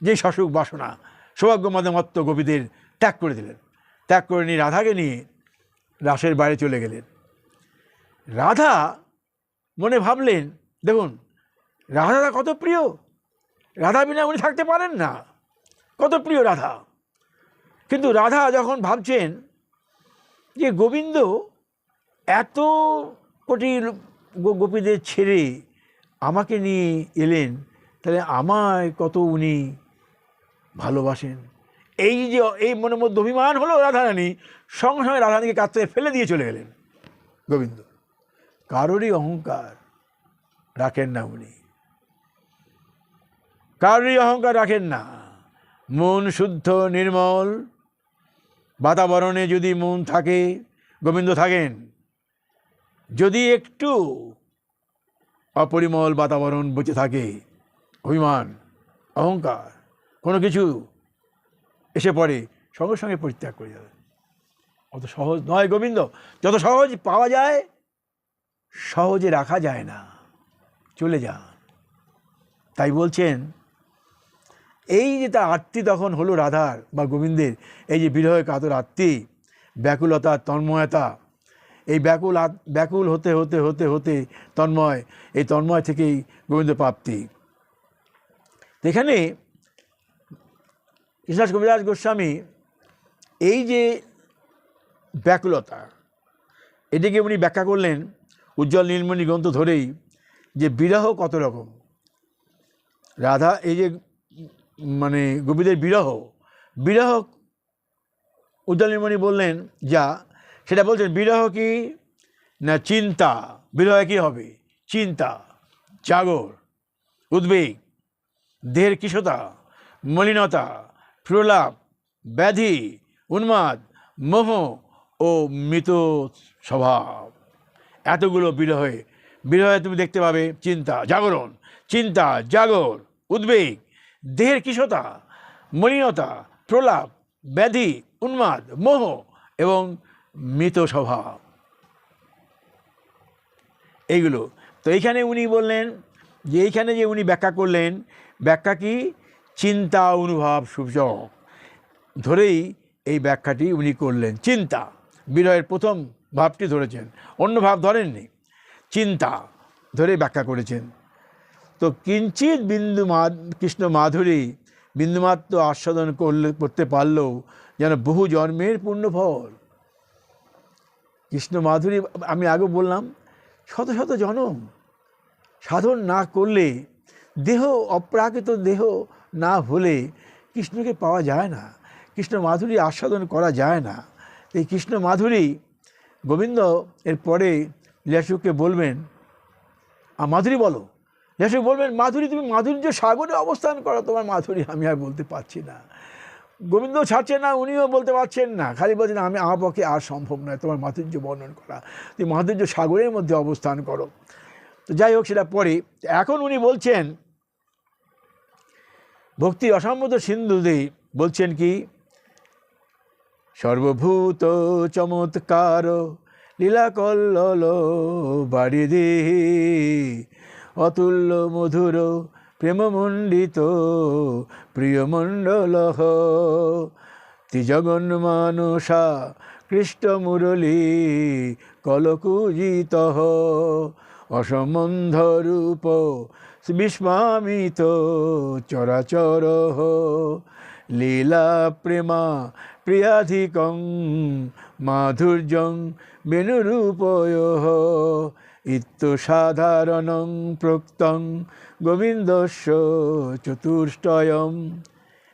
যে শশুক বাসনা, সৌভাগ্য মদে মত্ত গোপীদের ত্যাগ করে দিলেন। ত্যাগ করে নিয়ে রাধাকে নিয়ে রাসের বাইরে চলে গেলেন। রাধা মনে ভাবলেন, দেখুন রাধাটা কত প্রিয়, রাধা বিনা উনি থাকতে পারেন না, কত প্রিয় রাধা। কিন্তু রাধা যখন ভাবছেন যে গোবিন্দ এত কোটি গোপীদের ছেড়ে আমাকে নিয়ে এলেন, তাহলে আমায় কত উনি ভালোবাসেন। এই যে এই মনের মধ্যে অভিমান হলো রাধারানী, সঙ্গে সঙ্গে রাধারানীকে কাছ থেকে ফেলে দিয়ে চলে গেলেন গোবিন্দ। কারোরই অহংকার রাখেন না উনি, কারোরই অহংকার রাখেন না। মন শুদ্ধ নির্মল বাতাবরণে যদি মন থাকে, গোবিন্দ থাকেন। যদি একটু অপরিমল বাতাবরণ বেঁচে থাকে, অভিমান অহংকার কোনো কিছু এসে পড়ে, সঙ্গে সঙ্গে পরিত্যাগ করে যাবে। অত সহজ নয় গোবিন্দ, যত সহজ পাওয়া যায় সহজে রাখা যায় না, চলে যান। তাই বলছেন, এই যে তার আত্মী তখন হলো রাধার বা গোবিন্দের, এই যে বিরহে কাতর আত্মী, ব্যাকুলতা তন্ময়তা, এই ব্যাকুল হতে হতে হতে হতে তন্ময়, এই তন্ময় থেকেই গোবিন্দ প্রাপ্তি। এখানে কৃষ্ণদাস কবিরাজ গোস্বামী এই যে ব্যাকুলতা, এটিকে উনি ব্যাখ্যা করলেন উজ্জ্বল নীলমণি গ্রন্থ ধরেই, যে বিরহ কত রকম। রাধা এই যে মানে গোপীদের বিরহ, বিরহ উজ্জ্বল নীলমণি বললেন যা, সেটা বলছেন বিরহ কি না চিন্তা। বিরহ কী হবে? চিন্তা, জাগর, উদ্বেগ, দেহের কৃশতা, মলিনতা, প্রলাপ, ব্যাধি, উন্মাদ, মোহ ও মৃত স্বভাব, এতগুলো বিরহে। বিরহে তুমি দেখতে পাবে চিন্তা, জাগরণ, চিন্তা, জাগর, উদ্বেগ, দেহের কৃশতা, মলিনতা, প্রলাপ, ব্যাধি, উন্মাদ, মোহ এবং মৃত স্বভাব, এইগুলো। তো এইখানে উনি বললেন যে এইখানে যে উনি ব্যাখ্যা করলেন, ব্যাখ্যা কি? চিন্তা অনুভব সূচক ধরেই এই ব্যাখ্যাটি উনি করলেন। চিন্তা, বিরহের প্রথম ভাবটি ধরেছেন, অন্য ভাব ধরেননি, চিন্তা ধরে ব্যাখ্যা করেছেন। তো কিঞ্চিত কৃষ্ণ মাধুরী বিন্দুমাত্র আস্বাদন করতে পারলেও যেন বহু জন্মের পুণ্যফল। কৃষ্ণ মাধুরী আমি আগে বললাম, শত শত জনম সাধন না করলে, দেহ অপ্রাকৃত দেহ না হলে কৃষ্ণকে পাওয়া যায় না, কৃষ্ণ মাধুরী আস্বাদন করা যায় না। এই কৃষ্ণ মাধুরী গোবিন্দ এর পরে লীলাশুককে বলবেন, মাধুরী বলো। লীলাশুক বলবেন, মাধুরী তুমি মাধুর্য সাগরে অবস্থান করো, তোমার মাধুরী আমি আর বলতে পারছি না। গোবিন্দ ছাড়ছেন না, উনিও বলতে পারছেন না, খালি বলছেন আমি আমার পক্ষে আর সম্ভব নয় তোমার মাধুর্য বর্ণন করা, তুমি মাধুর্য সাগরের মধ্যে অবস্থান করো। তো যাই হোক, সেটা পরে। এখন উনি বলছেন ভক্তি অসম্ভূত সিন্ধুতে বলছেন কি, সর্বভূত চমৎকার লীলা কল্লোল বারিধি, অতুল্য মধুর প্রেমমণ্ডিত প্রিয়মণ্ডল, ত্রিজগন মানসা কৃষ্ট মুরলী কলকুজিত, অসম্বন্ধ রূপ বিস্মামিত চরাচর, লীলা প্রেমা প্রিয়াধিকং মাধুর্যং বেণুরূপয়, ইত্য সাধারণং প্রোক্তং গোবিন্দস্য চতুষ্টয়ম।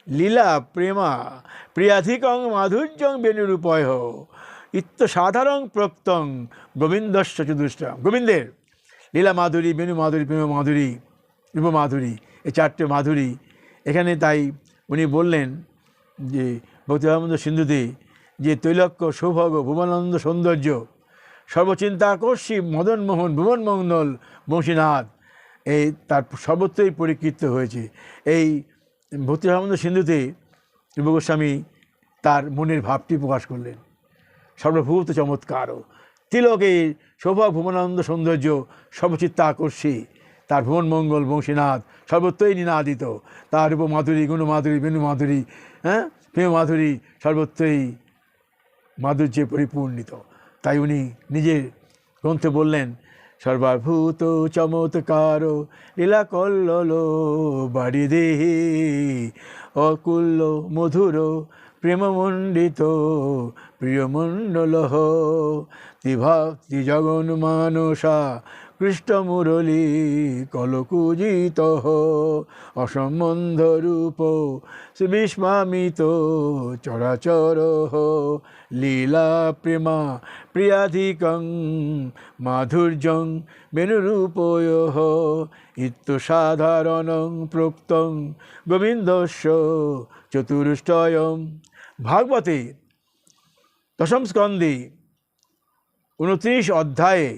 লীলা প্রেমা প্রিয়াধিকং মাধুর্যং বেণুরূপয়, ইত্য সাধারণ প্রোক্তং গোবিন্দস্য চতুষ্টয়ম। গোবিন্দের লীলা মাধুরী, বেণু মাধুরী, প্রেম মাধুরী, রূপ মাধুরী, এই চারটে মাধুরী এখানে। তাই উনি বললেন যে ভক্তিরামানন্দ সিন্ধুতে, যে তৈলক্য সৌভাগ্য ভুবনানন্দ সৌন্দর্য সর্বচিন্তাকর্ষী মদনমোহন ভুবন মঙ্গল বংশীনাথ, এই তার সর্বত্রই পরিকৃত হয়েছে। এই ভক্তিরামানন্দ সিন্ধুতে রূপ গোস্বামী তার মনের ভাবটি প্রকাশ করলেন। সর্বভূত চমৎকারও তিলকের সৌভাগ্য ভুবনানন্দ সৌন্দর্য সর্বচিত্তাকর্ষী, তার ভুবন মঙ্গল বংশীনাথ সর্বত্রই নিনাদিত, তার রূপ মাধুরী, গুণ মাধুরী, বেণু মাধুরী, প্রেম মাধুরী সর্বত্রই মাধুর্যে পরিপূর্ণিত। তাই উনি নিজের গ্রন্থে বললেন, সর্বাভূত চমৎকার লীলা কল্লোল বাড়ি দেহি, অকুল্য মধুর প্রেমমণ্ডিত প্রিয়মণ্ডল, ত্রিভক্তি জগন মানসা কৃষ্ণমুরলী কলকুজিত, অসম্বন্ধ রূপ বিস্মামিত চরাচর, লীলা প্রেমা প্রিয়াধিকং মাধুর্যং বেণুরূপয়, ইত্যসাধারণং প্রোক্তং গোবিন্দস্য চতুষ্টয়ম। ভাগবতে দশম স্কন্ধে 29 অধ্যায়ে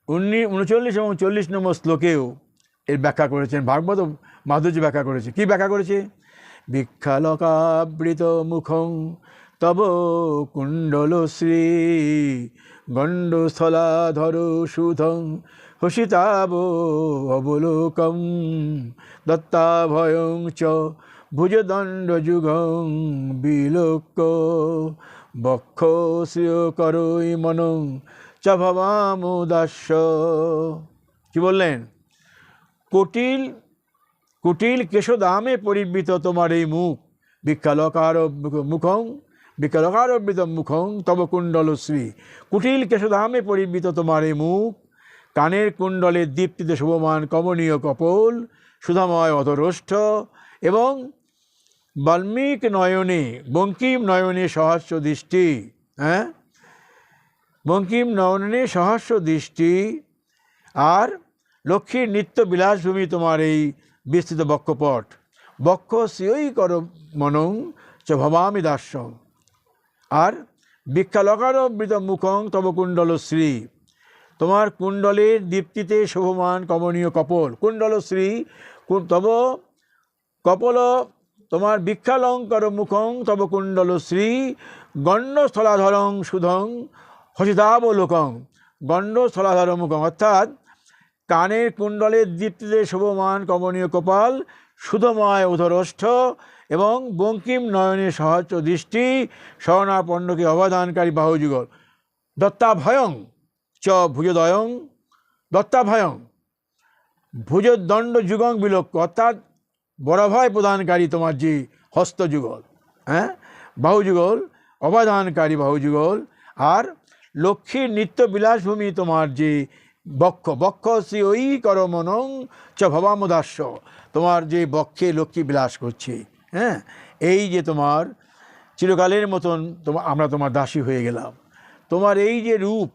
39 এবং 40 নম্বর শ্লোকেও এর ব্যাখ্যা করেছেন। ভাগবত মাধুর্য ব্যাখ্যা করেছে। কি ব্যাখ্যা করেছে? বিক্ষালকাবৃত মুখং তব কুণ্ডলশ্রী গণ্ডস্থলাধর সুধং হসিতাব অবলোকম, দত্তাভয়ং চ ভুজদণ্ডযুগং বিলোক্য, বক্ষ শ্রিয়করৈ মনং চ ভবামুদাস্য। কি বললেন? কুটিল কুটিল কেশদামে পরিবৃত তোমার এই মুখ, বিক্ষালকার মুখং বিক্ষালকারবৃত মুখং তব কুণ্ডলশ্রী। কুটিল কেশদামে পরিবৃত তোমার এই মুখ, কানের কুণ্ডলের দীপ্তিতে শোভমান কমনীয় কপোল, সুধাময় অধরোষ্ঠ এবং বাল্মীক নয়নে বঙ্কিম নয়নে সহস্র দৃষ্টি। বঙ্কিম নয়নে সহস্র দৃষ্টি। আর লক্ষ্মীর নিত্য বিলাসভূমি তোমার এই বিস্তৃত বক্ষপট, বক্ষ শ্রিয়ই কর মনং চ ভবামি দাস্যং। আর বিক্ষালকারবৃত মুখং তব কুণ্ডলশ্রী, তোমার কুণ্ডলের দীপ্তিতে শোভমান কমনীয় কপল, কুণ্ডলশ্রী তব কপল, তোমার বিক্ষালঙ্কর মুখং তব কুণ্ডলশ্রী গণ্ডস্থলাধরং সুধং হসিতাবলোকং। গণ্ডস্থলাধর মুখং অর্থাৎ কানের কুণ্ডলের দীপ্তিতে শোভমান কমনীয় কপাল, সুধময় উদরষ্ঠ এবং বঙ্কিম নয়নে সহস্র দৃষ্টি, শরণাপন্নকে অবদানকারী বাহুযুগল, দত্তাভয়ং চ ভুজদয়ং, দত্তাভয়ং ভুজদণ্ড যুগং বিলোক্য, অর্থাৎ বরাভয় প্রদানকারী তোমার যে হস্তযুগল, বাহুযুগল, অবদানকারী বাহুযুগল। আর লক্ষ্মীর নিত্য বিলাসভূমি তোমার যে বক্ষ, বক্ষ শ্রী ওই কর মনং চ ভবামদাস্য, তোমার যে বক্ষে লক্ষ্মী বিলাস করছে। এই যে তোমার চিরকালের মতন আমরা তোমার দাসী হয়ে গেলাম। তোমার এই যে রূপ,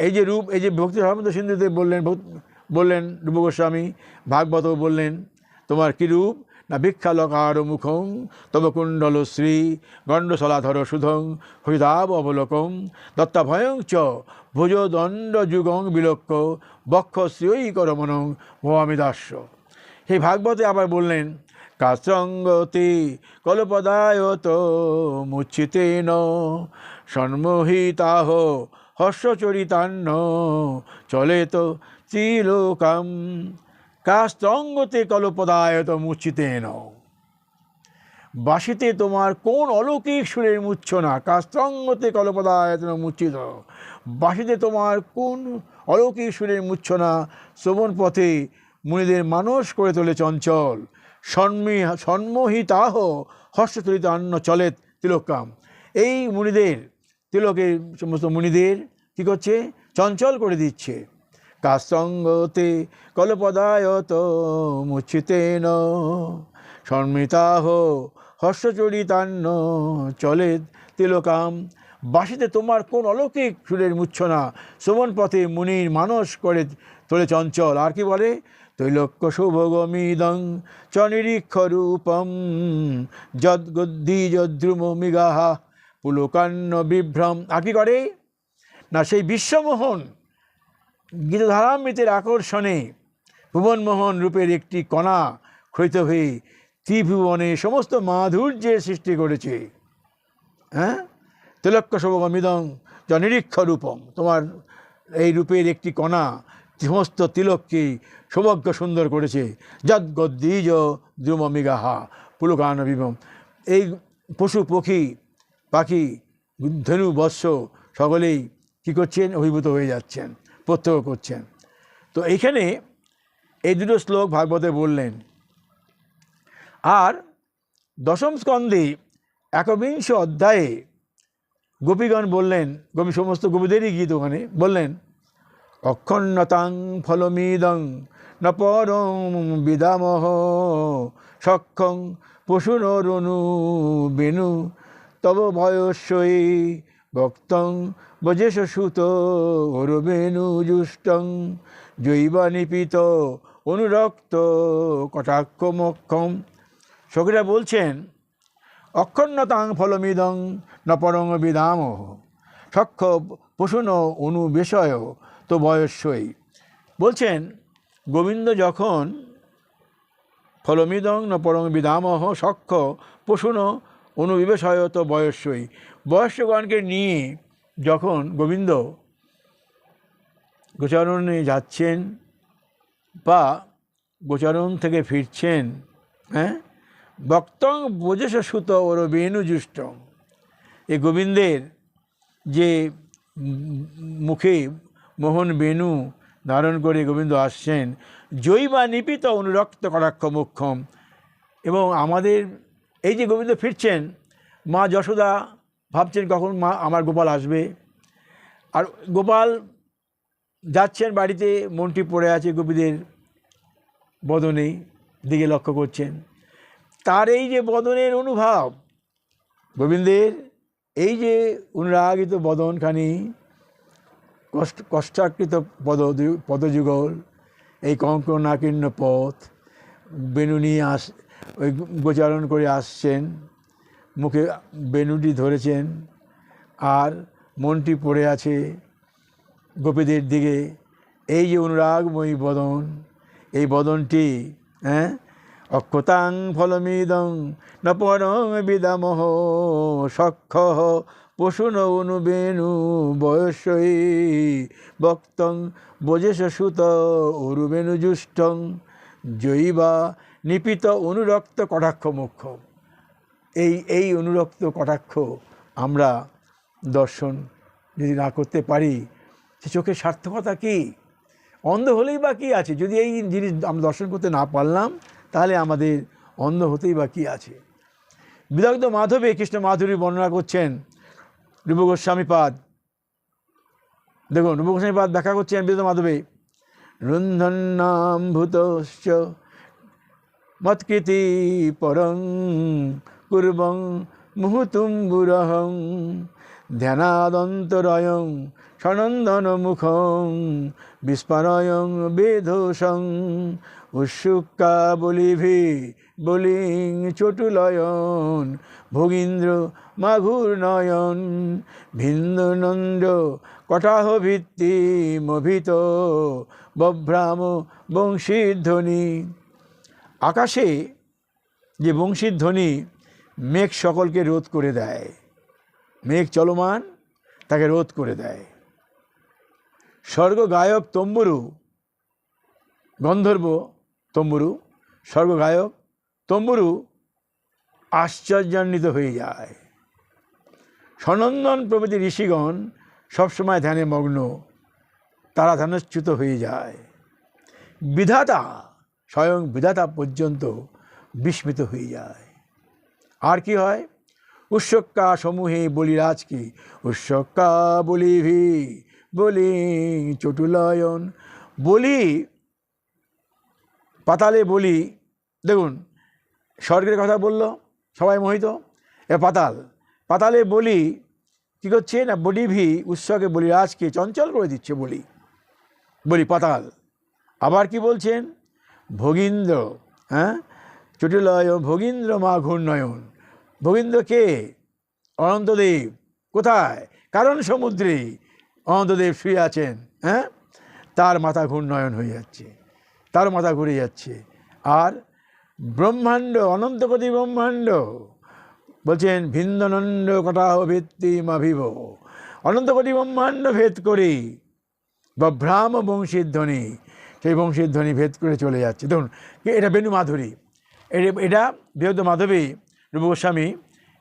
এই যে ভক্তি ধর্মন্ত সিন্ধুতে বললেন রূপ গোস্বামী, ভাগবত বললেন তোমার কি রূপ না, বিক্ষালকার মুখং তব কুণ্ডলশ্রী গণ্ডশলাধর সুধং হরিদাব অবলোকং, দত্তাভয়ং চ ভুজদণ্ড যুগং বিলোক্য, বক্ষ শ্রিয়ই কর মনং ভবামি দাস্য। হে ভাগবতে আবার বললেন, কাশ্রঙ্গতি কল্পদায়ত মুচ্ছিতেন সন্মোহিতাহ হর্ষচরিতান্ন চলেত ত্রিলোকাম, কাস্তঙ্গতে কল্পদায়ত মুচ্ছিতেন। বাসিতে তোমার কোন অলৌকিক সুরের মূর্ছনা, কাস্তঙ্গতে কল্পদায়ত মুচ্ছিত, বাসিতে তোমার কোন অলৌকিক সুরের মূর্ছনা শ্রবণ পথে মুনিদের মানস করে তোলে চঞ্চল। সন্মোহিতাহ হর্ষচরিতান্ন চলেত তিলোকাম, এই মুনিদের, তিলকের সমস্ত মুনিদের কী করছে? চঞ্চল করে দিচ্ছে। কাস্তঙ্গতে কল্পদায়ত মুচ্ছিতেন সন্মিতাহ হর্ষচরিতান্ন চলেত তিলোকাম, বাসিতে তোমার কোন অলৌকিক সুরের মূর্ছনা শ্রবণ পথে মুনির মানস করে তোলে চঞ্চল। আর কি বলে? তৈলক্য শুভগমিদং চ নিরীক্ষ রূপম যদ্গদ্দিযদ্রুম মৃগাহা পুলকান্ন বিভ্রম। আর কি করে না, সেই বিশ্বমোহন গীতধারামৃতের আকর্ষণে ভুবনমোহন রূপের একটি কণা ক্ষয়িত হয়ে ত্রিভুবনে সমস্ত মাধুর্যের সৃষ্টি করেছে। তৈলক্য শুভগমিদং চ নিরীক্ষ রূপম, তোমার এই রূপের একটি কণা সমস্ত তিলককে সৌভাগ্য সুন্দর করেছে। যদ্গদ্দিজ দ্রুম মৃগাহা পুলকানবিবম। এই পশু পক্ষী পাখি ধনু বৎস সকলেই কী করছেন? অভিভূত হয়ে যাচ্ছেন, প্রত্যক্ষ করছেন। তো এইখানে এই দুটো শ্লোক ভাগবতে বললেন। আর দশম স্কন্ধে ১বিংশ অধ্যায়ে গোপীগণ বললেন, সমস্ত গোপীদেরই গীত ওখানে বললেন, অক্ষণ্ণতাং ফলমিদং ন পরং বিদামহ সক্ষং পশুনরনু বেনু তব ভয়স্বই ভক্তং বজেশ সুত অরবেণু জুষ্টং জৈবা নিপীত অনুরক্ত কটাক্ষ মক্ষম। সখীরা বলছেন, অক্ষণ্ণতাং ফলমিদং ন পরং বিদামহ সক্ষ পশুন অনুবেশয় তো বয়স্যই। বলছেন গোবিন্দ যখন ফলমিদং ন পরং বিদামহ সক্ষ পশুন অনুবিবেশয় তো বয়স্যই, বয়স্যগণকে নিয়ে যখন গোবিন্দ গোচারণে যাচ্ছেন বা গোচারণ থেকে ফিরছেন, হ্যাঁ, ভক্তং বোজেশ সুত ওর বেণুজুষ্টং, এই গোবিন্দের যে মুখে মোহন বেণু ধারণ করে গোবিন্দ আসছেন, জৈবা নিপীত অনুরক্ত কটাক্ষ মুখ্যম। এবং আমাদের এই যে গোবিন্দ ফিরছেন, মা যশোদা ভাবছেন কখন মা আমার গোপাল আসবে, আর গোপাল যাচ্ছেন বাড়িতে, মনটি পড়ে আছে গোপীদের বদনে দিকে লক্ষ্য করছেন। তার এই যে বদনের অনুভব, গোবিন্দের এই যে অনুরাগিত বদনখানি, কষ্টাকৃত পদযুগল, এই কঙ্কনাকীর্ণ পথ, বেণু নিয়ে ওই গোচারণ করে আসছেন, মুখে বেণুটি ধরেছেন, আর মনটি পড়ে আছে গোপীদের দিকে। এই যে অনুরাগময়ী বদন, এই বদনটি, হ্যাঁ, অক্ষতাং ফলমিদং ন পরং বিদামহ সক্ষ পশুন অনুবেণু বয়স্যই ভক্তং বজেশ সুত অরুবেণু জুষ্টং জৈবা নিপীত অনুরক্ত কটাক্ষ মুখ্য। এই অনুরক্ত কটাক্ষ আমরা দর্শন যদি না করতে পারি, সে চোখের সার্থকতা কী? অন্ধ হলেই বা কী আছে? যদি এই জিনিস আমরা দর্শন করতে না পারলাম, তাহলে আমাদের অন্ধ হতেই বা কী আছে? বিদগ্ধ মাধবে কৃষ্ণ মাধুরী বর্ণনা করছেন রূপ গোস্বামীপাদ। দেখুন, রূপ গোস্বামীপাদ ব্যাখ্যা করছেন বিদগ্ধ মাধবে, রুন্ধন্নাম ভূতশ্চ মৎকৃতি পরং কুর্বং মুহুতুম্বুরহং ধ্যানাদন্তরয়ং সনন্দন মুখং বিস্মরয়ং বেদোষং উৎসুকা বলিভি বলিং চটুলয়ন ভোগীন্দ্র মাঘুর নয়ন ভিন্দনন্দ কটাহ ভিত্তি মভিত বভ্রাম বংশীর ধ্বনি। আকাশে যে বংশীর ধ্বনি মেঘ সকলকে রোধ করে দেয়, মেঘ চলমান তাকে রোধ করে দেয়। স্বর্গ গায়ক তম্বুরু, গন্ধর্ব তম্বুরু, স্বর্গ গায়ক তম্বুরু আশ্চর্যান্বিত হয়ে যায়। সনন্দন প্রভৃতি ঋষিগণ সবসময় ধ্যানে মগ্ন, তারা ধ্যানচ্যুত হয়ে যায়। বিধাতা, স্বয়ং বিধাতা পর্যন্ত বিস্মিত হয়ে যায়। আর কি হয়? উৎসক্কা সমূহে বলিরাজ কি উৎসক্কা বলিভি বলি চটুলয়ন। বলি পাতালে বলি, দেখুন স্বর্গের কথা বলল, সবাই মোহিত। পাতালে বলি কী করছে না, বলিভি উৎসকে বলিরাজকে চঞ্চল করে দিচ্ছে। বলি পাতাল। আবার কি বলছেন? ভোগীন্দ্র, হ্যাঁ, চটুলয় ভোগীন্দ্র মা ঘূর্ণয়ন। ভোগীন্দ্র কে? অনন্তদেব। কোথায়? কারণ সমুদ্রে অনন্তদেব শুয়ে আছেন, হ্যাঁ, তার মাথা ঘূর্ণয়ন হয়ে যাচ্ছে, তার মাথা ঘুরে যাচ্ছে। আর ব্রহ্মাণ্ড, অনন্ত কোটি ব্রহ্মাণ্ড বলছেন ভিন্দনন্দ কটাহ ভিত্তি মাভিব, অনন্ত কোটি ব্রহ্মাণ্ড ভেদ করে বভ্রাম বংশীর ধ্বনি, সেই বংশীর ধ্বনি ভেদ করে চলে যাচ্ছে। দেখুন, এটা বেণু মাধুরী। এটা বৃহৎ মাধবী রূপ গোস্বামী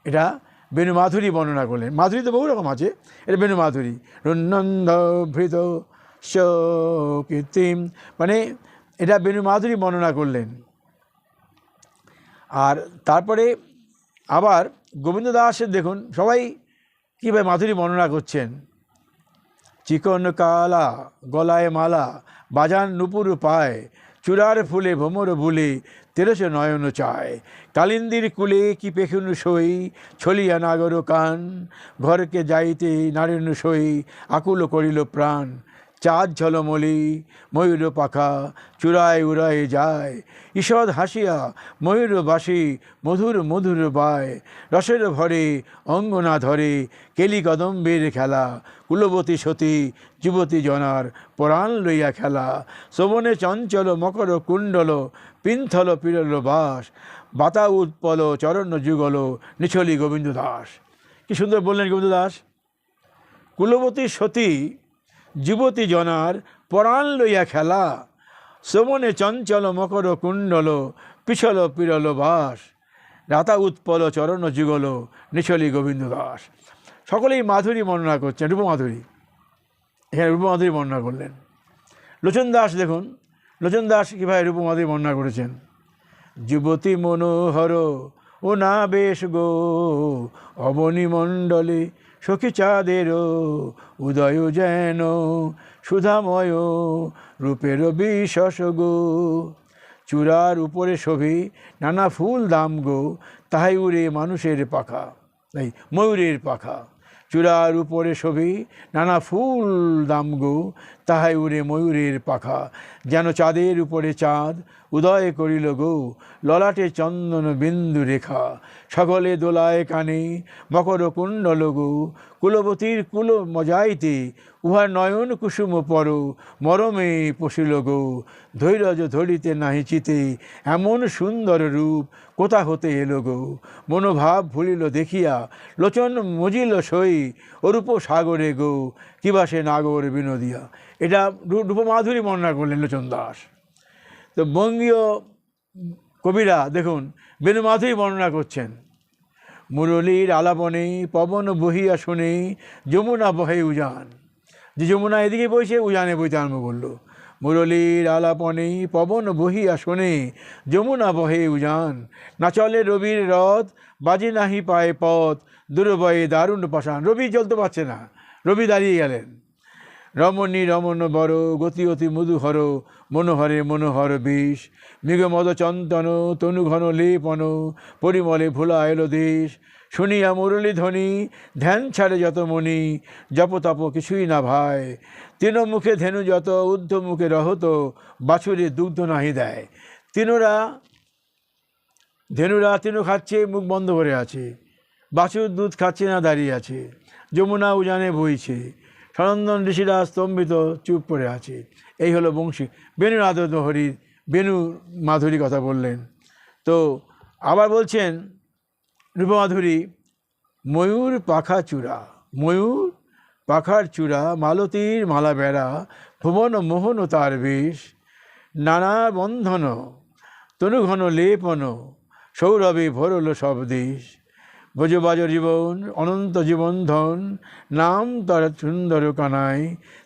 এটা বেণু মাধুরী বর্ণনা করলেন। মাধুরী তো বহু রকম আছে, এটা বেণু মাধুরী। রুন্নন্দ ভৃত কৃত্রিম, মানে এটা বেণু মাধুরী বর্ণনা করলেন। আর তারপরে আবার গোবিন্দ দাসের দেখুন সবাই কীভাবে মাধুরী বর্ণনা করছেন। চিকন কালা গলায় মালা, বাজান নুপুর পায়, চূড়ার ফুলে ভ্রমর বুলে, তেরস নয়ন চায়, কালিন্দির কুলে কি পেখুনু সই, ছলিয়া নাগর কান, ঘরকে যাইতে নারেণু সই, আকুল করিল প্রাণ, চাঁদ ঝলমলি ময়ূর পাখা, চূড়ায় উড়ায় যায়, ঈষৎ হাসিয়া ময়ূর বাসি, মধুর মধুর বায়, রসের ভরে অঙ্গনা ধরে, কেলি কদম্বের খেলা, কুলবতী সতী যুবতী জনার পরাণ লইয়া খেলা, শোভনে চঞ্চল মকর কুণ্ডল, পিন্থল পিরল বাস, বাতা উৎপল চরণ যুগল, নিছলি গোবিন্দ দাস। কি সুন্দর বললেন গোবিন্দ দাস। কুলবতী সতী যুবতী জনার পরাণ লইয়া খেলা, শোভনে চঞ্চল মকর কুণ্ডল, পিছল পিরল বাস, রাতা উৎপল চরণ যুগল, নিছলি গোবিন্দ দাস। সকলেই মাধুরী বর্ণনা করছেন, রূপমাধুরী। এখানে রূপমাধুরী বর্ণনা করলেন। লোচন দাস দেখুন, লোচন দাস কীভাবে রূপমাধুরী বর্ণনা করেছেন। যুবতী মনোহর ও না বেশ গো, অবনী মণ্ডলে সখী চাঁদের উদয় যেন, সুধাময় রূপের বিশস গো, চূড়ার উপরে শোভে নানা ফুল দাম গো, তাহাই উড়ে মানুষের পাখা, এই ময়ূরের পাখা, চূড়ার উপরে শোভে নানা ফুল দাম গো, তাহাই উড়ে ময়ূরের পাখা, যেন চাঁদের উপরে চাঁদ উদয় করিল গো, ললাটে চন্দন বিন্দু রেখা, সকলে দোলায় কানে মকর কুণ্ডল গো, কুলবতীর কুল মজাইতে উহার নয়ন কুসুম পর, মরমে পশিল গো, ধৈর্য ধরিতে নাহি চিতে, এমন সুন্দর রূপ কোথা হতে এলো গো, মনোভাব ভুলিল দেখিয়া লোচন মজিল সই, অরূপ সাগরে গো, কিবা সে নাগর বিনোদিয়া। এটা রূপমাধুরী বর্ণনা করলেন লোচন দাস। তো বঙ্গীয় কবিরা দেখুন বেণু মাধুরী বর্ণনা করছেন। মুরলীর আলাপনে পবন বহিয়া শুনে, যমুনা বহে উজান, যে যমুনা এদিকে বইছে উজানে বইতে আরম্ভ করলো। মুরলীর আলাপনে পবন বহিয়া শোনে, যমুনা বহে উজান, না চলে রবির রথ, বাজে নাহি পায়ে পথ, দুর্বয়ে দারুণ পাষাণ। রবি চলতে পারছে না, রবি দাঁড়িয়ে গেলেন। রমণী রমণ বড়, গতি অতি মধুহর, মনোহরে মনোহর বিষ, মৃগমদ চন্দন তনু ঘন লেপন, পরিমলে ভোলা এলো দেশ, শুনিয়া মুরলী ধ্বনি ধ্যান ছাড়ে যত মণি, জপ তপ কিছুই না ভাই, তিন মুখে ধেনু যত, ঊর্ধ্ব মুখে রহত, বাছুরে দুগ্ধ নাহি দেয়। ধেনুরা তিনু খাচ্ছে, মুখ বন্ধ করে আছে, বাছুর দুধ খাচ্ছে না, দাঁড়িয়ে আছে, যমুনা উজানে বইছে, সনন্দন ঋষিরা স্তম্ভিত চুপ করে আছে। এই হলো বংশী বেণু আদত হরির বেণু মাধুরী কথা বললেন। তো আবার বলছেন রূপমাধুরী, ময়ূর পাখা চূড়া, ময়ূর পাখার চূড়া, মালতীর মালা বেড়া, ভুবন মোহন তার বেশ, নানা বন্ধন তনুঘন লেপন, সৌরভে ভরল সব দেশ, ভোজবাজ জীবন অনন্ত জীবন ধন, নাম তার সুন্দর কানাই,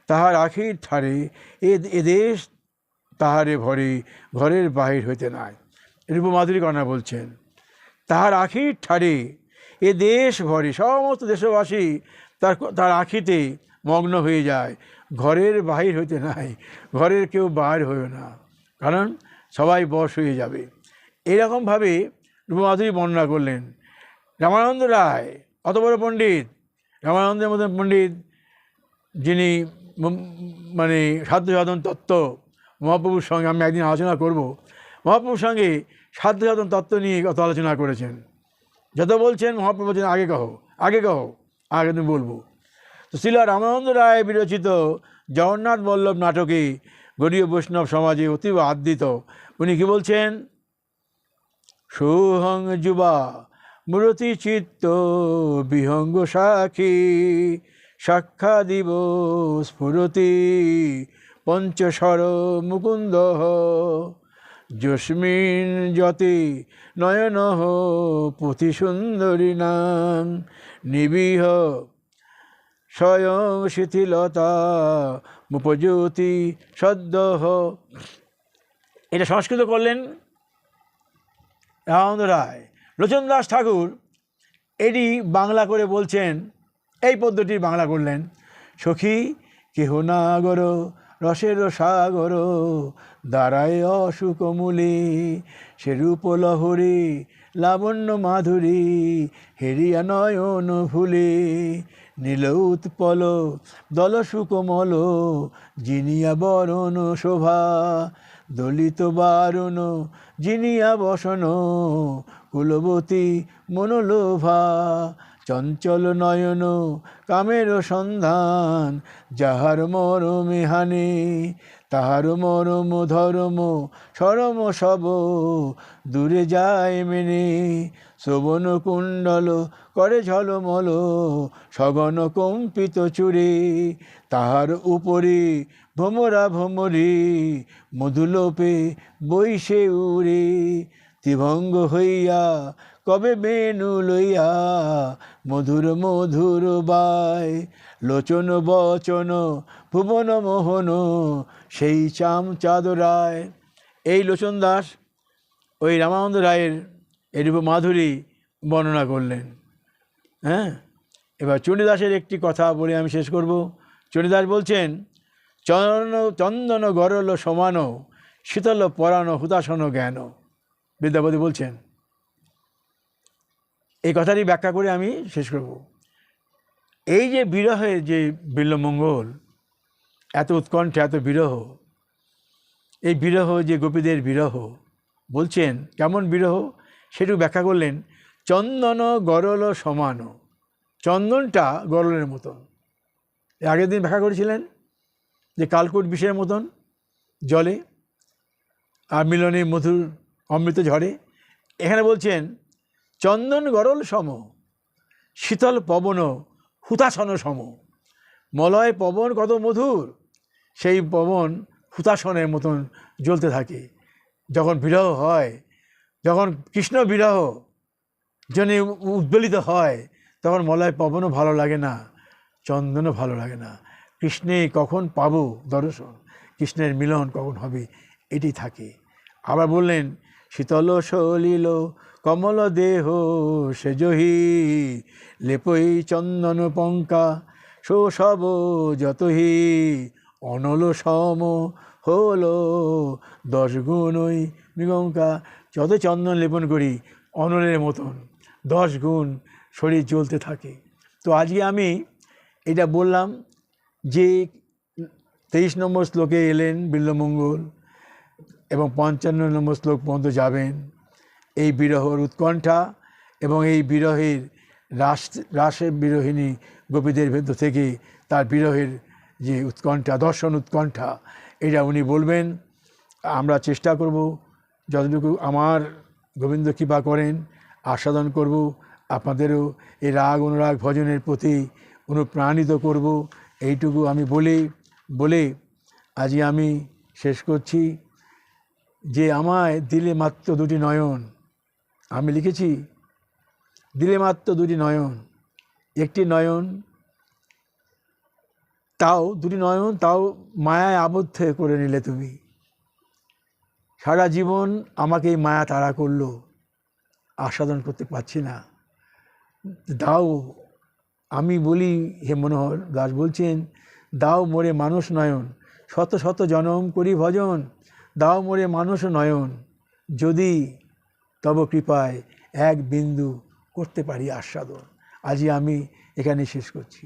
তাহার আখির ঠারে এ দেশ তাহারে ভরে, ঘরের বাহির হইতে নাই। রূপমাধুরী কন্যা বলছেন তাহার আখির ঠারে এ দেশ ভরে, সমস্ত দেশবাসী তার আখিতে মগ্ন হয়ে যায়, ঘরের বাহির হইতে নাই, ঘরের কেউ বাহির হইও না, কারণ সবাই বশ হয়ে যাবে। এরকমভাবে রূপমাধুরী বর্ণনা করলেন। রামানন্দ রায় অত বড় পণ্ডিত, রামানন্দের মতন পণ্ডিত যিনি মানে সাধ্য সাধন তত্ত্ব মহাপ্রভুর সঙ্গে, আমি একদিন আলোচনা করব, মহাপ্রভুর সঙ্গে সাধ্য সাধন তত্ত্ব নিয়ে কত আলোচনা করেছেন। যত বলছেন মহাপ্রভু বলছেন আগে কহো, আগে কহো, আগে তুমি বলবো। তো শ্রীল রামানন্দ রায় বিরচিত জগন্নাথ বল্লভ নাটকে গরীয় বৈষ্ণব সমাজে অতীব আদৃত, উনি কি বলছেন, সোহং যুবা মূরতি চিত্ত বিহঙ্গ সাক্ষী, সাক্ষা দিব স্ফুরতি পঞ্চস্বর মুকুন্দ, যস্মিন যতি নয়ন পুঁথি সুন্দরী নাম নিবিহ স্বয়ং শিথিলতা মুপজ্যোতি সদ্য। এটা সংস্কৃত করলেন রামানন্দ রায়। লোচনদাস ঠাকুর এটি বাংলা করে বলছেন, এই পদ্যটির বাংলা করলেন। সখী কেহ নাগর রসের সাগর দাঁড়ায় অসুকমূলে, সে রূপ লহরী লাবণ্য মাধুরী হেরিয়া নয়ন ভুলে, নীল উৎপল দল সুকমল জিনিয়া বরণ শোভা, দলিত বারণ জিনিয়া বসন কুলবতী মনোলোভা, চঞ্চল নয়ন কামের সন্ধান যাহার মরমে হানে, তাহার মরম ধর্ম সরম সব দূরে যায় মেনে, শোভন কুণ্ডল করে ঝলমল সগন কম্পিত চূড়ে, তাহার উপরে ভ্রমরা ভ্রমরে মধুলোপে বৈশে উড়ে, ত্রিভঙ্গ হইয়া কবে বেণু লইয়া মধুর মধুর বায়, লোচন বচন ভুবন মোহন সেই চাম চাঁদরায়। এই লোচন দাস ওই রামানন্দ রায়ের এরূপ মাধুরী বর্ণনা করলেন। হ্যাঁ, এবার চণ্ডীদাসের একটি কথা বলে আমি শেষ করব। চণ্ডীদাস বলছেন, চন্দন গরল সমান শীতল পরাণ হুতাসন জ্ঞান। বিদ্যাপতি বলছেন, এই কথাটি ব্যাখ্যা করে আমি শেষ করব। এই যে বিরহের যে বিল্বমঙ্গল, এত উৎকণ্ঠা, এত বিরহ, এই বিরহ যে গোপীদের বিরহ বলছেন, কেমন বিরহ সেটু ব্যাখ্যা করলেন। চন্দন গরল সমান, চন্দনটা গরলের মতন। আগের দিন ব্যাখ্যা করেছিলেন যে কালকুট বিষের মতন জলে আর মিলনে মধুর অমৃত ঝরে। এখানে বলছেন চন্দন গরল সম, শীতল পবন হুতাসন সম। মলয় পবন কত মধুর, সেই পবন হুতাসনের মতন জ্বলতে থাকে। যখন বিরহ হয়, যখন কৃষ্ণ বিরহ জন্য উদ্বেলিত হয়, তখন মলয় পবনও ভালো লাগে না, চন্দনও ভালো লাগে না। কৃষ্ণে কখন পাবো দর্শন, কৃষ্ণের মিলন কখন হবে, এটি থাকে। আবার বললেন, শীতল সলিল কমল দেহ সেজহি, লেপই চন্দন পঙ্কা সব যতহি, অনল সম হলো 10 গুণই মৃগঙ্কা। যত চন্দন লেপন করি অনলের মতন 10 গুণ শরীর জ্বলতে থাকে। তো আজকে আমি এটা বললাম যে 23 নম্বর শ্লোকে এলেন বিল্বমঙ্গল এবং 55 নম্বর শ্লোক পর্যন্ত যাবেন। এই বিরহর উৎকণ্ঠা এবং এই বিরহের রাসের বিরহিণী গোপীদের ভেতর থেকে তার বিরহের যে উৎকণ্ঠা, দর্শন উৎকণ্ঠা, এটা উনি বলবেন। আমরা চেষ্টা করব যতটুকু আমার গোবিন্দ কৃপা করেন আস্বাদন করব, আপনাদেরও এই রাগ অনুরাগ ভজনের প্রতি অনুপ্রাণিত করব, এইটুকু আমি বলে আজকে আমি শেষ করছি। যে আমায় দিলে মাত্র 2টি নয়ন, আমি লিখেছি দিলে মাত্র 2টি নয়ন, একটি নয়ন তাও 2টি নয়ন তাও মায়ায় আবদ্ধ করে নিলে তুমি। সারা জীবন আমাকে এই মায়া তাড়া করলো, আস্বাদন করতে পারছি না, দাও। আমি বলি, হে মনোহর দাস বলছেন, দাও মোরে মানুষ নয়ন, শত শত জনম করি ভজন, দাও মোরে মানুষ নয়ন, যদি তব কৃপায় এক বিন্দু করতে পারি আস্বাদন। আজই আমি এখানে শেষ করছি।